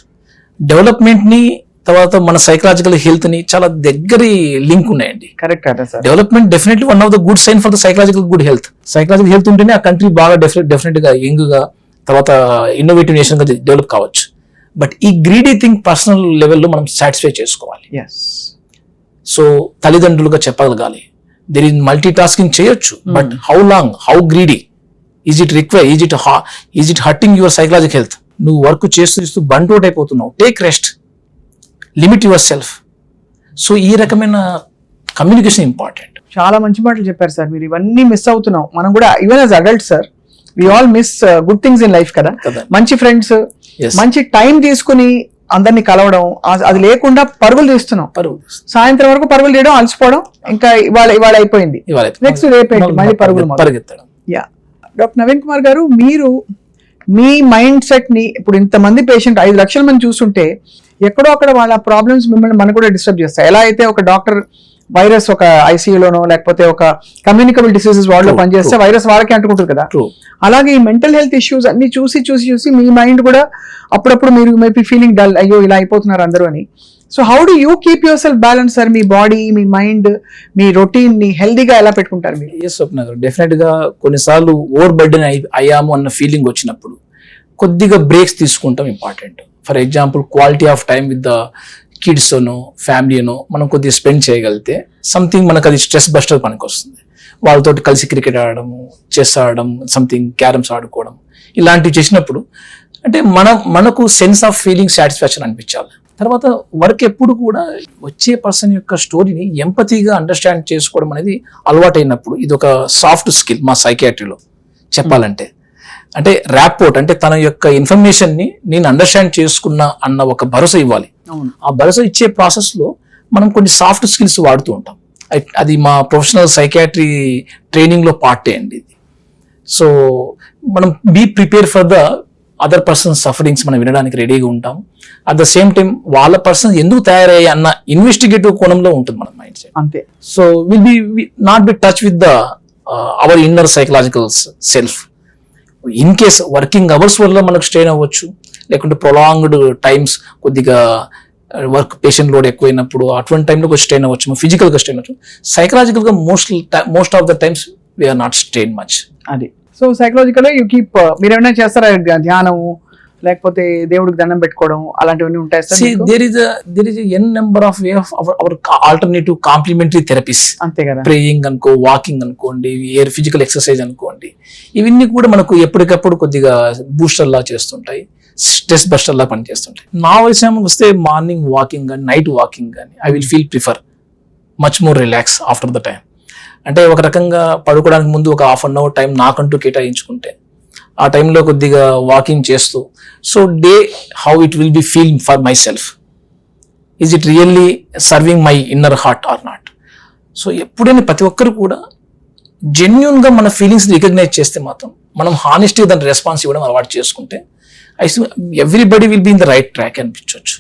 డెవలప్మెంట్ ని తర్వాత మన సైకలాజికల్ హెల్త్ ని చాలా దగ్గరి లింక్ ఉన్నాయండి. Correct. Development definitely one of the good sign for the psychological good health. Psychological health ఉంటేనే ఆ కంట్రీ బాగా డెఫినెట్ గా యంగ్ గా తర్వాత ఇన్నోవేటివ్ నేషన్ గా డెవలప్ కావచ్చు. బట్ ఈ గ్రీడీ థింగ్ పర్సనల్ లెవెల్లో మనం సాటిస్ఫై చేసుకోవాలి. సో తల్లిదండ్రులుగా చెప్పగలగాలి. దెర్ ఇస్ మల్టీ టాస్కింగ్ చేయొచ్చు, but how long, how greedy, is it hurting your psychological health? నువ్వు వర్క్ చేస్తూ బంట్ అవుట్ అయిపోతున్నావు, take rest, limit your self. So ఈ రకమైన కమ్యూనికేషన్ ఇంపార్టెంట్. చాలా మంచి మాటలు చెప్పారు సార్. మీరు ఇవన్నీ మిస్ అవుతున్నాం మనం కూడా. Even as adult sir, we all miss good things in life కదా. మంచి ఫ్రెండ్స్, మంచి టైం తీసుకుని అందరినీ కలవడం, అది లేకుండా పరుగులు తీస్తున్నాం. సాయంత్రం వరకు పరుగులు తీయడం, అలసిపోవడం, ఇంకా ఇవాళ అయిపోయింది, నెక్స్ట్ రేపేంటి మళ్ళీ పరుగులు పరిగెత్తడం. డాక్టర్ నవీన్ కుమార్ గారు, మీరు మీ మైండ్ సెట్ ని ఇప్పుడు ఇంతమంది పేషెంట్ 5 లక్షల మంది చూస్తుంటే ఎక్కడో అక్కడ వాళ్ళ ప్రాబ్లమ్స్ మిమ్మల్ని మనకు కూడా డిస్టర్బ్ చేస్తాయి. ఎలా అయితే ఒక డాక్టర్ వైరస్ ఒక ఐసీయూలోనో లేకపోతే ఒక కమ్యూనికబుల్ డిసీజెస్ వార్డులో పనిచేస్తే వైరస్ వాళ్ళకి అంటుకుంటుంది కదా, అలాగే ఈ మెంటల్ హెల్త్ ఇష్యూస్ అన్ని చూసి మీ మైండ్ కూడా అప్పుడప్పుడు మీరు మేబీ ఫీలింగ్ డల్, అయ్యో ఇలా అయిపోతున్నారు అందరూ అని. So how do you keep your self balance sir? Me body, me mind, me routine ని హెల్దీగా ఎలా పెట్టుకుంటారు మీరు? స్వప్న గారు, డెఫినెట్ గా కొన్నిసార్లు ఓవర్ బర్డెన్ అయ్యాము అన్న ఫీలింగ్ వచ్చినప్పుడు కొద్దిగా బ్రేక్స్ తీసుకుంటాం important. For example quality of time with the kids అనో ఫ్యామిలీనో మనం కొద్దిగా స్పెండ్ చేయగలిగితే సంథింగ్ మనకు అది స్ట్రెస్ బస్టర్ పనికి వస్తుంది. వాళ్ళతో కలిసి క్రికెట్ ఆడడం, చెస్ ఆడడం, సంథింగ్ క్యారమ్స్ ఆడుకోవడం, ఇలాంటివి చేసినప్పుడు అంటే మనకు సెన్స్ ఆఫ్ ఫీలింగ్ సాటిస్ఫాక్షన్ అనిపించాలి. తర్వాత వర్క్ ఎప్పుడు కూడా వచ్చే పర్సన్ యొక్క స్టోరీని ఎంపతిగా అండర్స్టాండ్ చేసుకోవడం అనేది అలవాటైనప్పుడు ఇది ఒక సాఫ్ట్ స్కిల్ మా సైకియాట్రీలో చెప్పాలంటే. అంటే ర్యాపోర్ట్ అంటే తన యొక్క ఇన్ఫర్మేషన్ ని నేను అండర్స్టాండ్ చేసుకున్నా అన్న ఒక భరోసా ఇవ్వాలి. ఆ భరోసా ఇచ్చే ప్రాసెస్ లో మనం కొన్ని సాఫ్ట్ స్కిల్స్ వాడుతూ ఉంటాం. అది మా ప్రొఫెషనల్ సైకియాట్రీ ట్రైనింగ్ లో పార్టే అండి ఇది. సో మనం be prepare for the other persons sufferings మనం వినడానికి రెడీగా ఉంటాం. అట్ ద సేమ్ టైం వాళ్ళ పర్సన్స్ ఎందుకు తయారయ్యాయి అన్న ఇన్వెస్టిగేటివ్ కోణంలో ఉంటుంది మన మైండ్ సెట్. అంతే. So will be not be touch with the our inner psychological self. In case working hours వల్ల మనకు స్ట్రెయిన్ అవ్వచ్చు, లేకుంటే ప్రొలాంగ్డ్ టైమ్స్ కొద్దిగా వర్క్ పేషెంట్ లోడ్ ఎక్కువైనప్పుడు అటువంటి టైంలో స్ట్రెయిన్ అవ్వచ్చు, ఫిజికల్ గా స్ట్రెయిన్ అవ్వచ్చు. సైకలాజికల్ గా most of the times we are not strain much. అది. సో సైకలాజికల్ యూ కీప్, మీరు ఏమైనా చేస్తారా? ధ్యానము లేకపోతే దేవుడికి దండం పెట్టుకోవడం అలాంటివన్నీ ఉంటాయి sir? There is an number of way of our alternative complementary therapies. అంతే కదా. ప్రేయింగ్ అనుకో, వాకింగ్ అనుకోండి, ఫిజికల్ ఎక్సర్సైజ్ అనుకోండి, ఇవన్నీ కూడా మనకు ఎప్పటికప్పుడు కొద్దిగా బూస్టర్ లా చేస్తుంటాయి, స్ట్రెస్ బస్టర్ లా పనిచేస్తుంటాయి. నా విషయం వస్తే మార్నింగ్ వాకింగ్ కానీ నైట్ వాకింగ్ కానీ I will feel prefer much more relax after the time. అంటే ఒక రకంగా పడుకోవడానికి ముందు ఒక హాఫ్ అన్ అవర్ టైం నాకంటూ కేటాయించుకుంటే ఆ టైంలో కొద్దిగా వాకింగ్ చేస్తూ, so they how it will be feel for my self, is it really serving my inner heart or not. So ఎప్పుడైనా ప్రతి ఒక్కరు కూడా జెన్యున్ గా మన ఫీలింగ్స్ రికగ్నైజ్ చేస్తే మాత్రం మనం హానెస్టీ దాని రెస్పాన్స్ ఇవ్వడం అలవాటు చేసుకుంటే I think everybody will be in the right track అనిపించవచ్చు.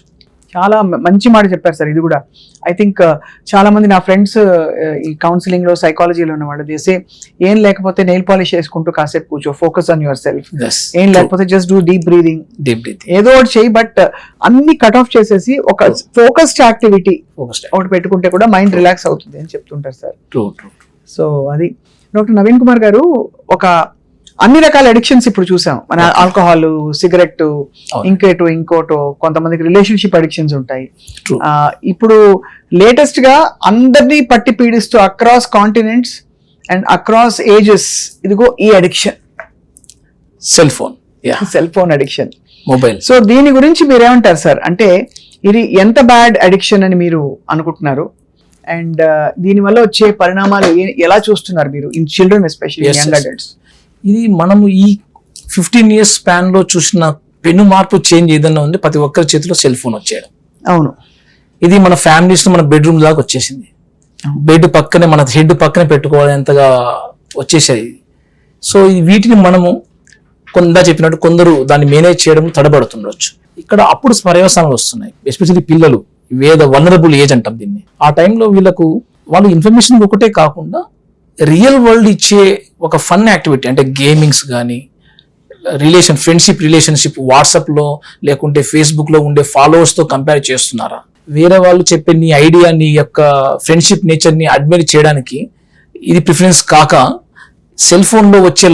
చాలా మంచి మాట చెప్పారు సార్. ఇది కూడా ఐ థింక్ చాలా మంది నా ఫ్రెండ్స్ ఈ కౌన్సిలింగ్ లో సైకాలజీలో ఉన్నవాళ్ళు చేసే ఏం లేకపోతే నెయిల్ పాలిష్ చేసుకుంటూ కాసేపు కూర్చో, ఫోకస్ ఆన్ యువర్ సెల్ఫ్. ఏం లేకపోతే జస్ట్ డూ డీప్ బ్రీదింగ్, ఏదో ఒకటి చేయి, బట్ అన్ని కట్ ఆఫ్ చేసేసి ఒక ఫోకస్డ్ యాక్టివిటీ ఒకటి పెట్టుకుంటే కూడా మైండ్ రిలాక్స్ అవుతుంది అని చెప్తుంటారు సార్. సో అది డాక్టర్ నవీన్ కుమార్ గారు, ఒక అన్ని రకాల అడిక్షన్స్ ఇప్పుడు చూసాం. మన ఆల్కహాల్, సిగరెట్, ఇంకోటో, కొంతమందికి రిలేషన్షిప్ అడిక్షన్స్ ఉంటాయి. True. ఇప్పుడు లేటెస్ట్ గా అందరినీ పట్టి పీడిస్తూ across continents and across ages ఇదిగో ఈ addiction, cell phone, cell phone addiction, mobile. So దీని గురించి మీరేమంటారు సార్? అంటే ఇది ఎంత బ్యాడ్ అడిక్షన్ అని మీరు అనుకుంటున్నారు, అండ్ దీని వల్ల వచ్చే పరిణామాలు ఎలా చూస్తున్నారు మీరు in children, especially young adults? ఇది మనము ఈ 15 years స్పాన్ లో చూసిన పెను మార్పు, చేంజ్ ఏదన్నా ఉంది, ప్రతి ఒక్కరి చేతిలో సెల్ ఫోన్ వచ్చేయడం. అవును, ఇది మన ఫ్యామిలీస్ లో మన బెడ్రూమ్ దాకా వచ్చేసింది. బెడ్ పక్కనే, మన హెడ్ పక్కనే పెట్టుకోవాలంతగా వచ్చేసేది. సో వీటిని మనము కొందా చెప్పినట్టు కొందరు దాన్ని మేనేజ్ చేయడం తడబడుతుండొచ్చు. ఇక్కడ అప్పుడు పర్యవసానాలు వస్తున్నాయి, ఎస్పెషల్లీ పిల్లలు, వల్నరబుల్ ఏజ్ అంటాం దీన్ని. ఆ టైంలో వీళ్ళకు వాళ్ళు ఇన్ఫర్మేషన్ ఒకటే కాకుండా రియల్ వరల్డ్ ఇచ్చే ఒక ఫన్ యాక్టివిటీ, అంటే గేమింగ్స్ కానీ, ఫ్రెండ్షిప్ రిలేషన్షిప్ వాట్సాప్లో లేకుంటే ఫేస్బుక్లో ఉండే ఫాలోవర్స్తో కంపేర్ చేస్తున్నారా? వేరే వాళ్ళు చెప్పే నీ ఐడియా, నీ యొక్క ఫ్రెండ్షిప్ నేచర్ని అడ్మైర్ చేయడానికి ఇది ప్రిఫరెన్స్ కాక సెల్ ఫోన్లో వచ్చే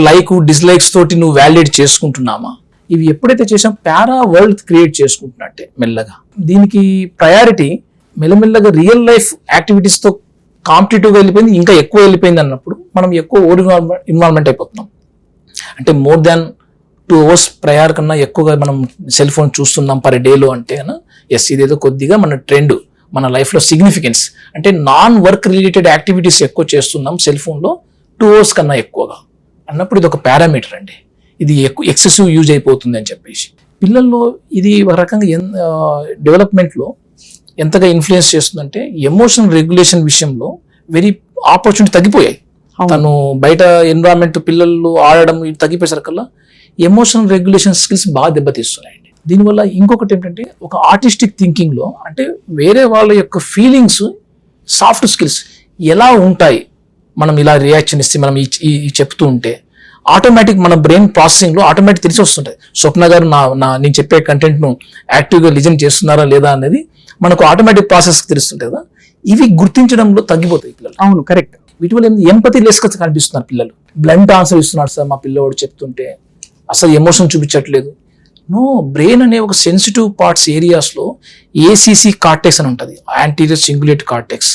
డిస్లైక్స్ తోటి నువ్వు వ్యాలిడేట్ చేసుకుంటున్నామా? ఇవి ఎప్పుడైతే చేసాం పారా వరల్డ్ క్రియేట్ చేసుకుంటున్నట్టే మెల్లగా. దీనికి ప్రయారిటీ మెల్లమెల్లగా రియల్ లైఫ్ యాక్టివిటీస్తో కాంపిటేటివ్గా వెళ్ళిపోయింది, ఇంకా ఎక్కువ వెళ్ళిపోయింది అన్నప్పుడు మనం ఎక్కువ ఓవర్ ఇన్వాల్వ్మెంట్ అయిపోతున్నాం. అంటే మోర్ దాన్ 2 hours ప్రయార్ కన్నా ఎక్కువగా మనం సెల్ ఫోన్ చూస్తున్నాం పర్ డేలో అంటే ఎస్, ఇదేదో కొద్దిగా మన ట్రెండ్, మన లైఫ్లో సిగ్నిఫికెన్స్. అంటే నాన్ వర్క్ రిలేటెడ్ యాక్టివిటీస్ ఎక్కువ చేస్తున్నాం సెల్ ఫోన్లో 2 hours కన్నా ఎక్కువగా అన్నప్పుడు ఇది ఒక పారామీటర్ అండి. ఇది ఎక్సెసివ్ యూజ్ అయిపోతుంది అని చెప్పేసి పిల్లల్లో ఇది ఒక రకంగా డెవలప్మెంట్లో ఎంతగా ఇన్ఫ్లుయెన్స్ చేస్తుందంటే ఎమోషనల్ రెగ్యులేషన్ విషయంలో వెరీ ఆపర్చునిటీ తగ్గిపోయాయి. తను బయట ఎన్విరాన్మెంట్ పిల్లలు ఆడడం ఇది తగ్గిపోయేసరికల్లా ఎమోషనల్ రెగ్యులేషన్ స్కిల్స్ బాగా దెబ్బతీస్తున్నాయండి. దీనివల్ల ఇంకొకటి ఏంటంటే ఒక ఆర్టిస్టిక్ థింకింగ్లో, అంటే వేరే వాళ్ళ యొక్క ఫీలింగ్స్, సాఫ్ట్ స్కిల్స్ ఎలా ఉంటాయి, మనం ఇలా రియాక్షన్ ఇస్తే, మనం ఈ చెప్తూ ఉంటే ఆటోమేటిక్ మన బ్రెయిన్ ప్రాసెసింగ్లో ఆటోమేటిక్ తెలిసి వస్తుంటుంది. స్వప్న గారు నేను చెప్పే కంటెంట్ను యాక్టివ్గా లిజన్ చేస్తున్నారా లేదా అనేది మనకు ఆటోమేటిక్ ప్రాసెస్ తెలుస్తుంటుంది కదా. ఇవి గుర్తించడంలో తగ్గిపోతాయి పిల్లలు. అవును, కరెక్ట్. వీటి వల్ల ఎంపతి లెస్గా కనిపిస్తున్నారు పిల్లలు. బ్లంట్ ఆన్సర్ ఇస్తున్నాడు సార్ మా పిల్లవాడు చెప్తుంటే, అసలు ఎమోషన్ చూపించట్లేదు. నో, బ్రెయిన్ అనే ఒక సెన్సిటివ్ పార్ట్స్ ఏరియాస్లో ఏసీసీ కార్టెక్స్ అని ఉంటుంది, యాంటీరియర్ సింగులేట్ కార్టెక్స్,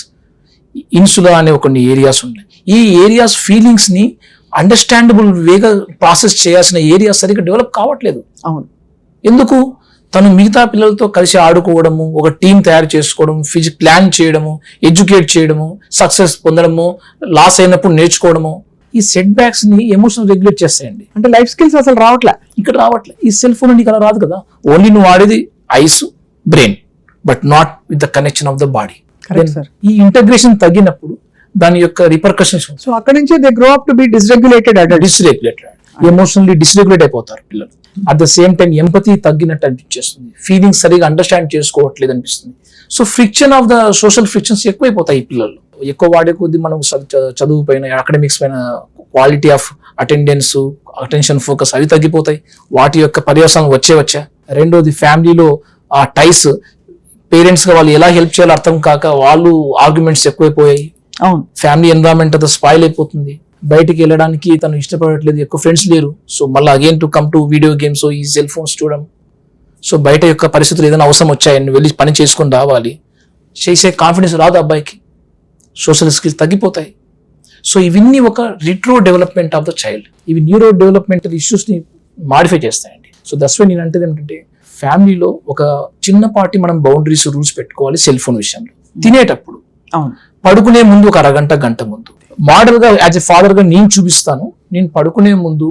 ఇన్సులా అనే కొన్ని ఏరియాస్ ఉన్నాయి. ఈ ఏరియాస్ ఫీలింగ్స్ని అండర్స్టాండబుల్ వేగా ప్రాసెస్ చేయాల్సిన ఏరియా సరిగ్గా డెవలప్ కావట్లేదు. అవును, ఎందుకు? తను మిగతా పిల్లలతో కలిసి ఆడుకోవడము, ఒక టీం తయారు చేసుకోవడం, ప్లాన్ చేయడము, ఎడ్యుకేట్ చేయడము, సక్సెస్ పొందడము, లాస్ అయినప్పుడు నేర్చుకోవడము, ఈ సెట్ బ్యాక్స్ ని ఎమోషనల్ రెగ్యులేట్ చేస్తాయండి. అంటే లైఫ్ స్కిల్స్ అసలు రావట్లే, ఇక్కడ రావట్లే. ఈ సెల్ ఫోన్ నీకు అలా రాదు కదా. ఓన్లీ నువ్వు ఆడేది eyes, brain, but not with the connection of the body. ఈ ఇంటగ్రేషన్ తగ్గినప్పుడు దాని యొక్క రిపర్కషన్స్, సో అక్కడ నుంచి they grow up to be dysregulated, emotionally dysregulate అయిపోతారు పిల్లలు. At the same time empathy తగ్గినట్టు అనిపించేస్తుంది, ఫీలింగ్స్ సరిగా అండర్స్టాండ్ చేసుకోవట్లేదు అనిపిస్తుంది. So friction of the social frictions ఎక్కువైపోతాయి ఈ పిల్లలు. ఎక్కువ వాడే కొద్దీ మనం చదువు పైన, అకాడమిక్స్ పైన quality of attendance, attention focus అవి తగ్గిపోతాయి. వాటి యొక్క పర్యవసానం వచ్చా. రెండోది ఫ్యామిలీలో ఆ టైస్, పేరెంట్స్ గా వాళ్ళు ఎలా హెల్ప్ చేయాలో అర్థం కాక వాళ్ళు ఆర్గ్యుమెంట్స్ ఎక్కువైపోయాయి. అవును, ఫ్యామిలీ ఎన్విరాన్మెంట్ అంతా స్పాయిల్ అయిపోతుంది. బయటికి వెళ్ళడానికి తను ఇష్టపడట్లేదు, ఎక్కువ ఫ్రెండ్స్ లేరు. సో మళ్ళీ again to come to video games, ఈ సెల్ ఫోన్స్ చూడడం. సో బయట యొక్క పరిస్థితులు ఏదైనా అవసరం వచ్చాయని వెళ్ళి పని చేసుకొని రావాలి, చేసే కాన్ఫిడెన్స్ రాదు అబ్బాయికి, సోషల్ స్కిల్స్ తగ్గిపోతాయి. సో ఇవన్నీ ఒక retro development of the child. ఇవి న్యూరో డెవలప్మెంటల్ ఇష్యూస్ని మాడిఫై చేస్తాయండి. సో దట్స్ వై నేను అంటే ఏంటంటే ఫ్యామిలీలో ఒక చిన్నపాటి మనం బౌండరీస్, రూల్స్ పెట్టుకోవాలి సెల్ ఫోన్ విషయంలో. తినేటప్పుడు, పడుకునే ముందు ఒక గంట ముందు మోడల్ గా యాజ్ ఎ ఫాదర్ గా నేను చూపిస్తాను. నేను పడుకునే ముందు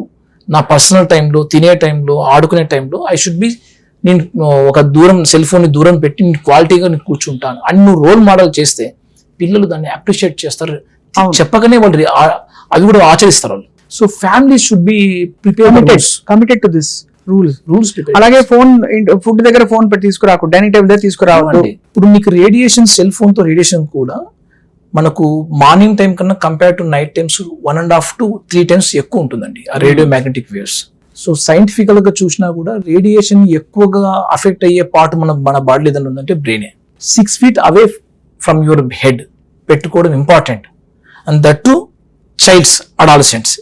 నా పర్సనల్ టైంలో, తినే టైంలో, ఆడుకునే టైంలో నేను ఒక సెల్ ఫోన్ ని దూరం పెట్టి నేను క్వాలిటీగా నేను కూర్చుంటాను అని నువ్వు రోల్ మోడల్ చేస్తే పిల్లలు దాన్ని అప్రిషియేట్ చేస్తారు. చెప్పగానే వాళ్ళు అవి కూడా ఆచరిస్తారు వాళ్ళు. So family should be committed to this rules. అలాగే ఫుడ్ దగ్గర ఫోన్ పెట్టి తీసుకురాకు, డైనింగ్ టేబుల్ దగ్గర తీసుకురావాలి. ఇప్పుడు మీకు రేడియేషన్, సెల్ ఫోన్ తో రేడియేషన్ కూడా మనకు మార్నింగ్ టైం కన్నా compare to night times 1.5 to 3 times ఎక్కువ ఉంటుందండి ఆ రేడియో మ్యాగ్నెటిక్ వేవ్స్. సో సైంటిఫికల్ గా చూసినా కూడా రేడియేషన్ ఎక్కువగా అఫెక్ట్ అయ్యే పార్ట్ మన బాడీలో ఏదైనా ఉందంటే బ్రెయినే. 6 feet away from your head పెట్టుకోవడం important. And that to childs, adolescents.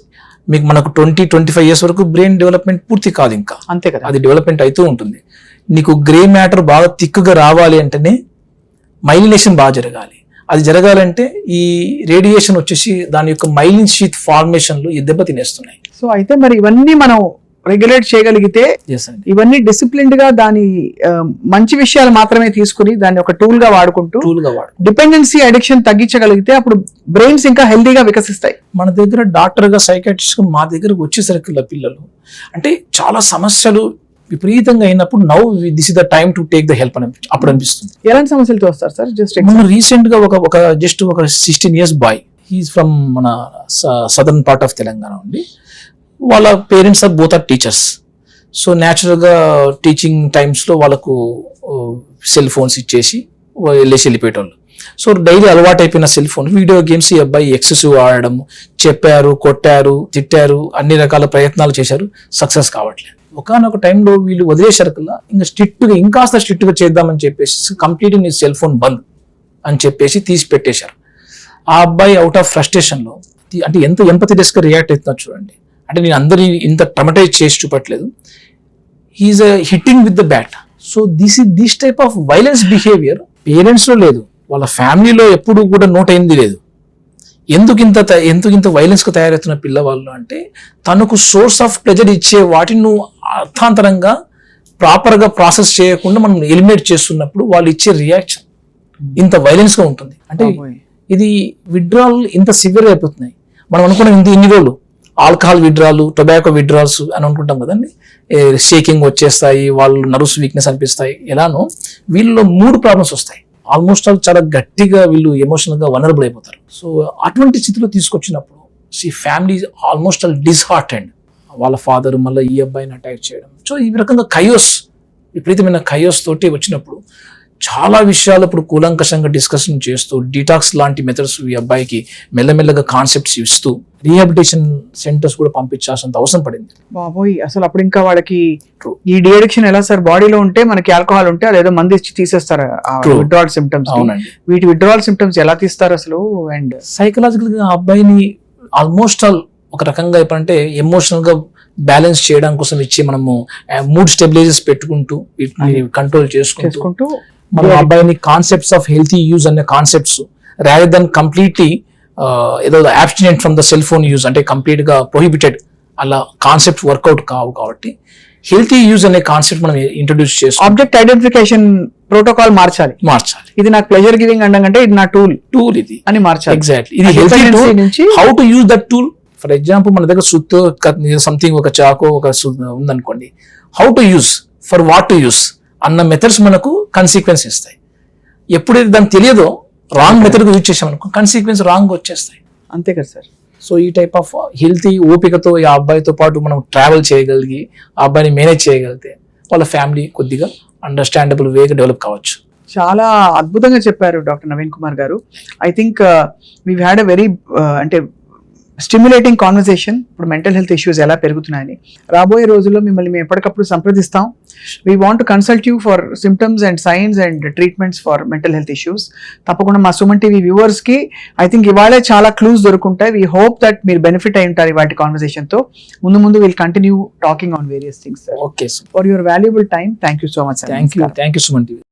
మీకు మనకు 20-25 ఇయర్స్ వరకు బ్రెయిన్ డెవలప్మెంట్ పూర్తి కాదు, ఇంకా అంతే కదా. అది డెవలప్మెంట్ అవుతూ ఉంటుంది. నీకు గ్రే మ్యాటర్ బాగా థిక్గా రావాలి అంటేనే మైలినేషన్ బాగా జరగాలి. అది జరగాలంటే ఈ రేడియేషన్ వచ్చేసి దాని యొక్క మైలిన్ షీత్ ఫార్మేషన్లు ఈ దెబ్బ తినేస్తున్నాయి. సో అయితే మరి ఇవన్నీ మనం రెగ్యులేట్ చేయగలిగితే, అండి. ఇవన్నీ డిసిప్లిన్డ్ గా దాని మంచి విషయాలు మాత్రమే తీసుకుని దాన్ని ఒక టూల్ గా వాడుకుంటూ డిపెండెన్సీ అడిక్షన్ తగ్గించగలిగితే అప్పుడు బ్రెయిన్స్ ఇంకా హెల్దీగా వికసిస్తాయి. మన దగ్గర డాక్టర్ గా సైకాట్రిస్ట్ మా దగ్గరకు వచ్చేసరికి పిల్లలు అంటే చాలా సమస్యలు విపరీతంగా అయినప్పుడు now this is the time to take the help అని అప్పుడు అనిపిస్తుంది. ఎలాంటి సమస్యలతో వస్తారు సార్? జస్ట్ రీసెంట్ గా ఒక 16 years బాయ్, హీస్ ఫ్రమ్ మన సదర్న్ పార్ట్ ఆఫ్ తెలంగాణ అండి. వాళ్ళ parents are both are teachers. So న్యాచురల్గా టీచింగ్ టైమ్స్లో వాళ్ళకు సెల్ ఫోన్స్ ఇచ్చేసి వెళ్ళిపోయేటోళ్ళు. సో డైలీ అలవాటు అయిపోయిన సెల్ ఫోన్, వీడియో గేమ్స్ ఈ అబ్బాయి ఎక్సెసివ్ ఆడడం, చెప్పారు, కొట్టారు, తిట్టారు, అన్ని రకాల ప్రయత్నాలు చేశారు, సక్సెస్ కావట్లేదు. ఒకనొక టైంలో వీళ్ళు వదిలేశారు కల్లా ఇంకా ఇంకాస్త స్ట్రిక్ట్గా చేద్దామని చెప్పేసి కంప్లీట్గా నీ సెల్ ఫోన్ బంద్ అని చెప్పేసి తీసి పెట్టేశారు. ఆ అబ్బాయి అవుట్ ఆఫ్ ఫ్రస్ట్రేషన్లో అంటే ఎంత ఎంపథెటిక్గా రియాక్ట్ అవుతున్నారు చూడండి. అంటే నేను అందరి ఇంత ట్రమటైజ్ చేసి చూపట్లేదు, he's hitting with the bat. So this type of violence behaviour పేరెంట్స్లో లేదు, వాళ్ళ ఫ్యామిలీలో ఎప్పుడు కూడా నోట్ అయింది లేదు. ఎందుకు ఇంత వైలెన్స్గా తయారవుతున్న పిల్లవాళ్ళు అంటే తనకు సోర్స్ ఆఫ్ ప్లెజర్ ఇచ్చే వాటిని నువ్వు అర్థాంతరంగా ప్రాపర్గా ప్రాసెస్ చేయకుండా మనం ఎలిమినేట్ చేస్తున్నప్పుడు వాళ్ళు ఇచ్చే రియాక్షన్ ఇంత వైలెన్స్గా ఉంటుంది. అంటే ఇది విత్డ్రాల్ ఇంత సివియర్ అయిపోతున్నాయి. మనం అనుకున్నాం ఇన్ని రోజులు ఆల్కహాల్ విత్డ్రాల్, టొబాకో విత్డ్రాల్స్ అని అనుకుంటాం కదండి, షేకింగ్ వచ్చేస్తాయి, వాళ్ళు నర్వ్స్ వీక్నెస్ అనిపిస్తాయి. ఎలానో వీళ్ళలో 3 ప్రాబ్లమ్స్ వస్తాయి. ఆల్మోస్ట్ ఆల్ చాలా గట్టిగా వీళ్ళు ఎమోషనల్ గా వనరబుల్ అయిపోతారు. సో అటువంటి స్థితిలో తీసుకొచ్చినప్పుడు ఫ్యామిలీ ఆల్మోస్ట్ ఆల్ డిస్హార్టెండ్. వాళ్ళ ఫాదర్ మళ్ళీ ఈ అబ్బాయిని అటాక్ చేయడం. సో ఈ రకంగా విపరీతమైన కయోస్ తోటి వచ్చినప్పుడు చాలా విషయాలు ఇప్పుడు కూలంకషంగా డిస్కషన్ చేస్తూ డీటాక్స్ లాంటి మెథడ్స్ ఈ అబ్బాయికి మెల్లమెల్లగా కాన్సెప్ట్స్ ఇస్తూ రీహాబిలిటేషన్ సెంటర్స్ కూడా పంపించాల్సినంత అవసరం పడింది. బాబోయ్, అసలు అప్పుడు ఇంకా వాళ్ళకి ఈ డి అడిక్షన్ ఎలా సార్? బాడీలో ఉంటే మనకి ఆల్కహాల్ ఉంటే అదేదో మంది ఇచ్చి తీసేస్తారు విత్డ్రాల్ సిమ్టమ్స్. వీటి విత్డ్రాల్ సిమ్టమ్స్ ఎలా తీస్తారు అసలు? అండ్ సైకలాజికల్ గా అబ్బాయిని ఆల్మోస్ట్ ఆల్ ఒక రకంగా ఎప్పుడంటే ఎమోషనల్ గా బ్యాలెన్స్ చేయడం కోసం ఇచ్చి మనము మూడ్ స్టెబిలైజర్స్ పెట్టుకుంటూ వీటిని కంట్రోల్ చేసుకుంటూ మన అబ్బాయిని కాన్సెప్ట్స్ ఆఫ్ హెల్తీ యూజ్ అనే కాన్సెప్ట్స్ రాదర్ దెన్ కంప్లీట్లీ ఏదో abstinent from the cell phone use అంటే కంప్లీట్ గా ప్రొహిబిటెడ్ అలా కాన్సెప్ట్ వర్కౌట్ కావు. కాబట్టి హెల్తీ యూజ్ అనే కాన్సెప్ట్ మనం ఇంట్రొడ్యూస్ చేసి ఆబ్జెక్ట్ ఐడెంటిఫికేషన్ ప్రోటోకాల్ మార్చాలి. ఇది నాకు ప్లెజర్ గివింగ్ అంటే ఇది నా టూల్ ఇది అని మార్చాలి. ఎగ్జాక్ట్లీ, ఇది healthy tool. How to use that tool? For example మన దగ్గర సుత్తు సంథింగ్ ఒక చాకో ఒక ఉందనుకోండి, how to use, for what to use అన్న మెథడ్స్ మనకు కన్సిక్వెన్స్ ఇస్తాయి. ఎప్పుడైతే దానికి తెలియదో రాంగ్ మెథడ్ యూజ్ చేసామనుకో కన్సిక్వెన్స్ రాంగ్ వచ్చేస్తాయి. అంతే కదా సార్. సో ఈ టైప్ ఆఫ్ హెల్తీ ఓపికతో ఆ అబ్బాయితో పాటు మనం ట్రావెల్ చేయగలిగి ఆ అబ్బాయిని మేనేజ్ చేయగలిగితే వాళ్ళ ఫ్యామిలీ కొద్దిగా అండర్స్టాండబుల్ వేగా డెవలప్ కావచ్చు. చాలా అద్భుతంగా చెప్పారు doctor Naveen Kumar garu. I think we had a very అంటే స్టిమ్యులేటింగ్ కాన్వర్సేషన్. ఇప్పుడు మెంటల్ హెల్త్ ఇష్యూస్ ఎలా పెరుగుతున్నాయని రాబోయే రోజుల్లో మిమ్మల్ని మేము ఎప్పటికప్పుడు సంప్రదిస్తాం. We want to consult you for symptoms and signs and treatments for mental health issues. తప్పకుండా మా సుమన్ టీవీ వ్యూవర్స్ కి ఐ థింక్ ఇవాళే చాలా క్లూస్ దొరుకుంటాయి. వీ హోప్ దట్ మీరు బెనిఫిట్ అయి ఉంటారు ఇవాటి కాన్వర్సేషన్ తో. ముందు will continue talking on various things. Okay, for your valuable time, thank you so much. Thank you Suman TV.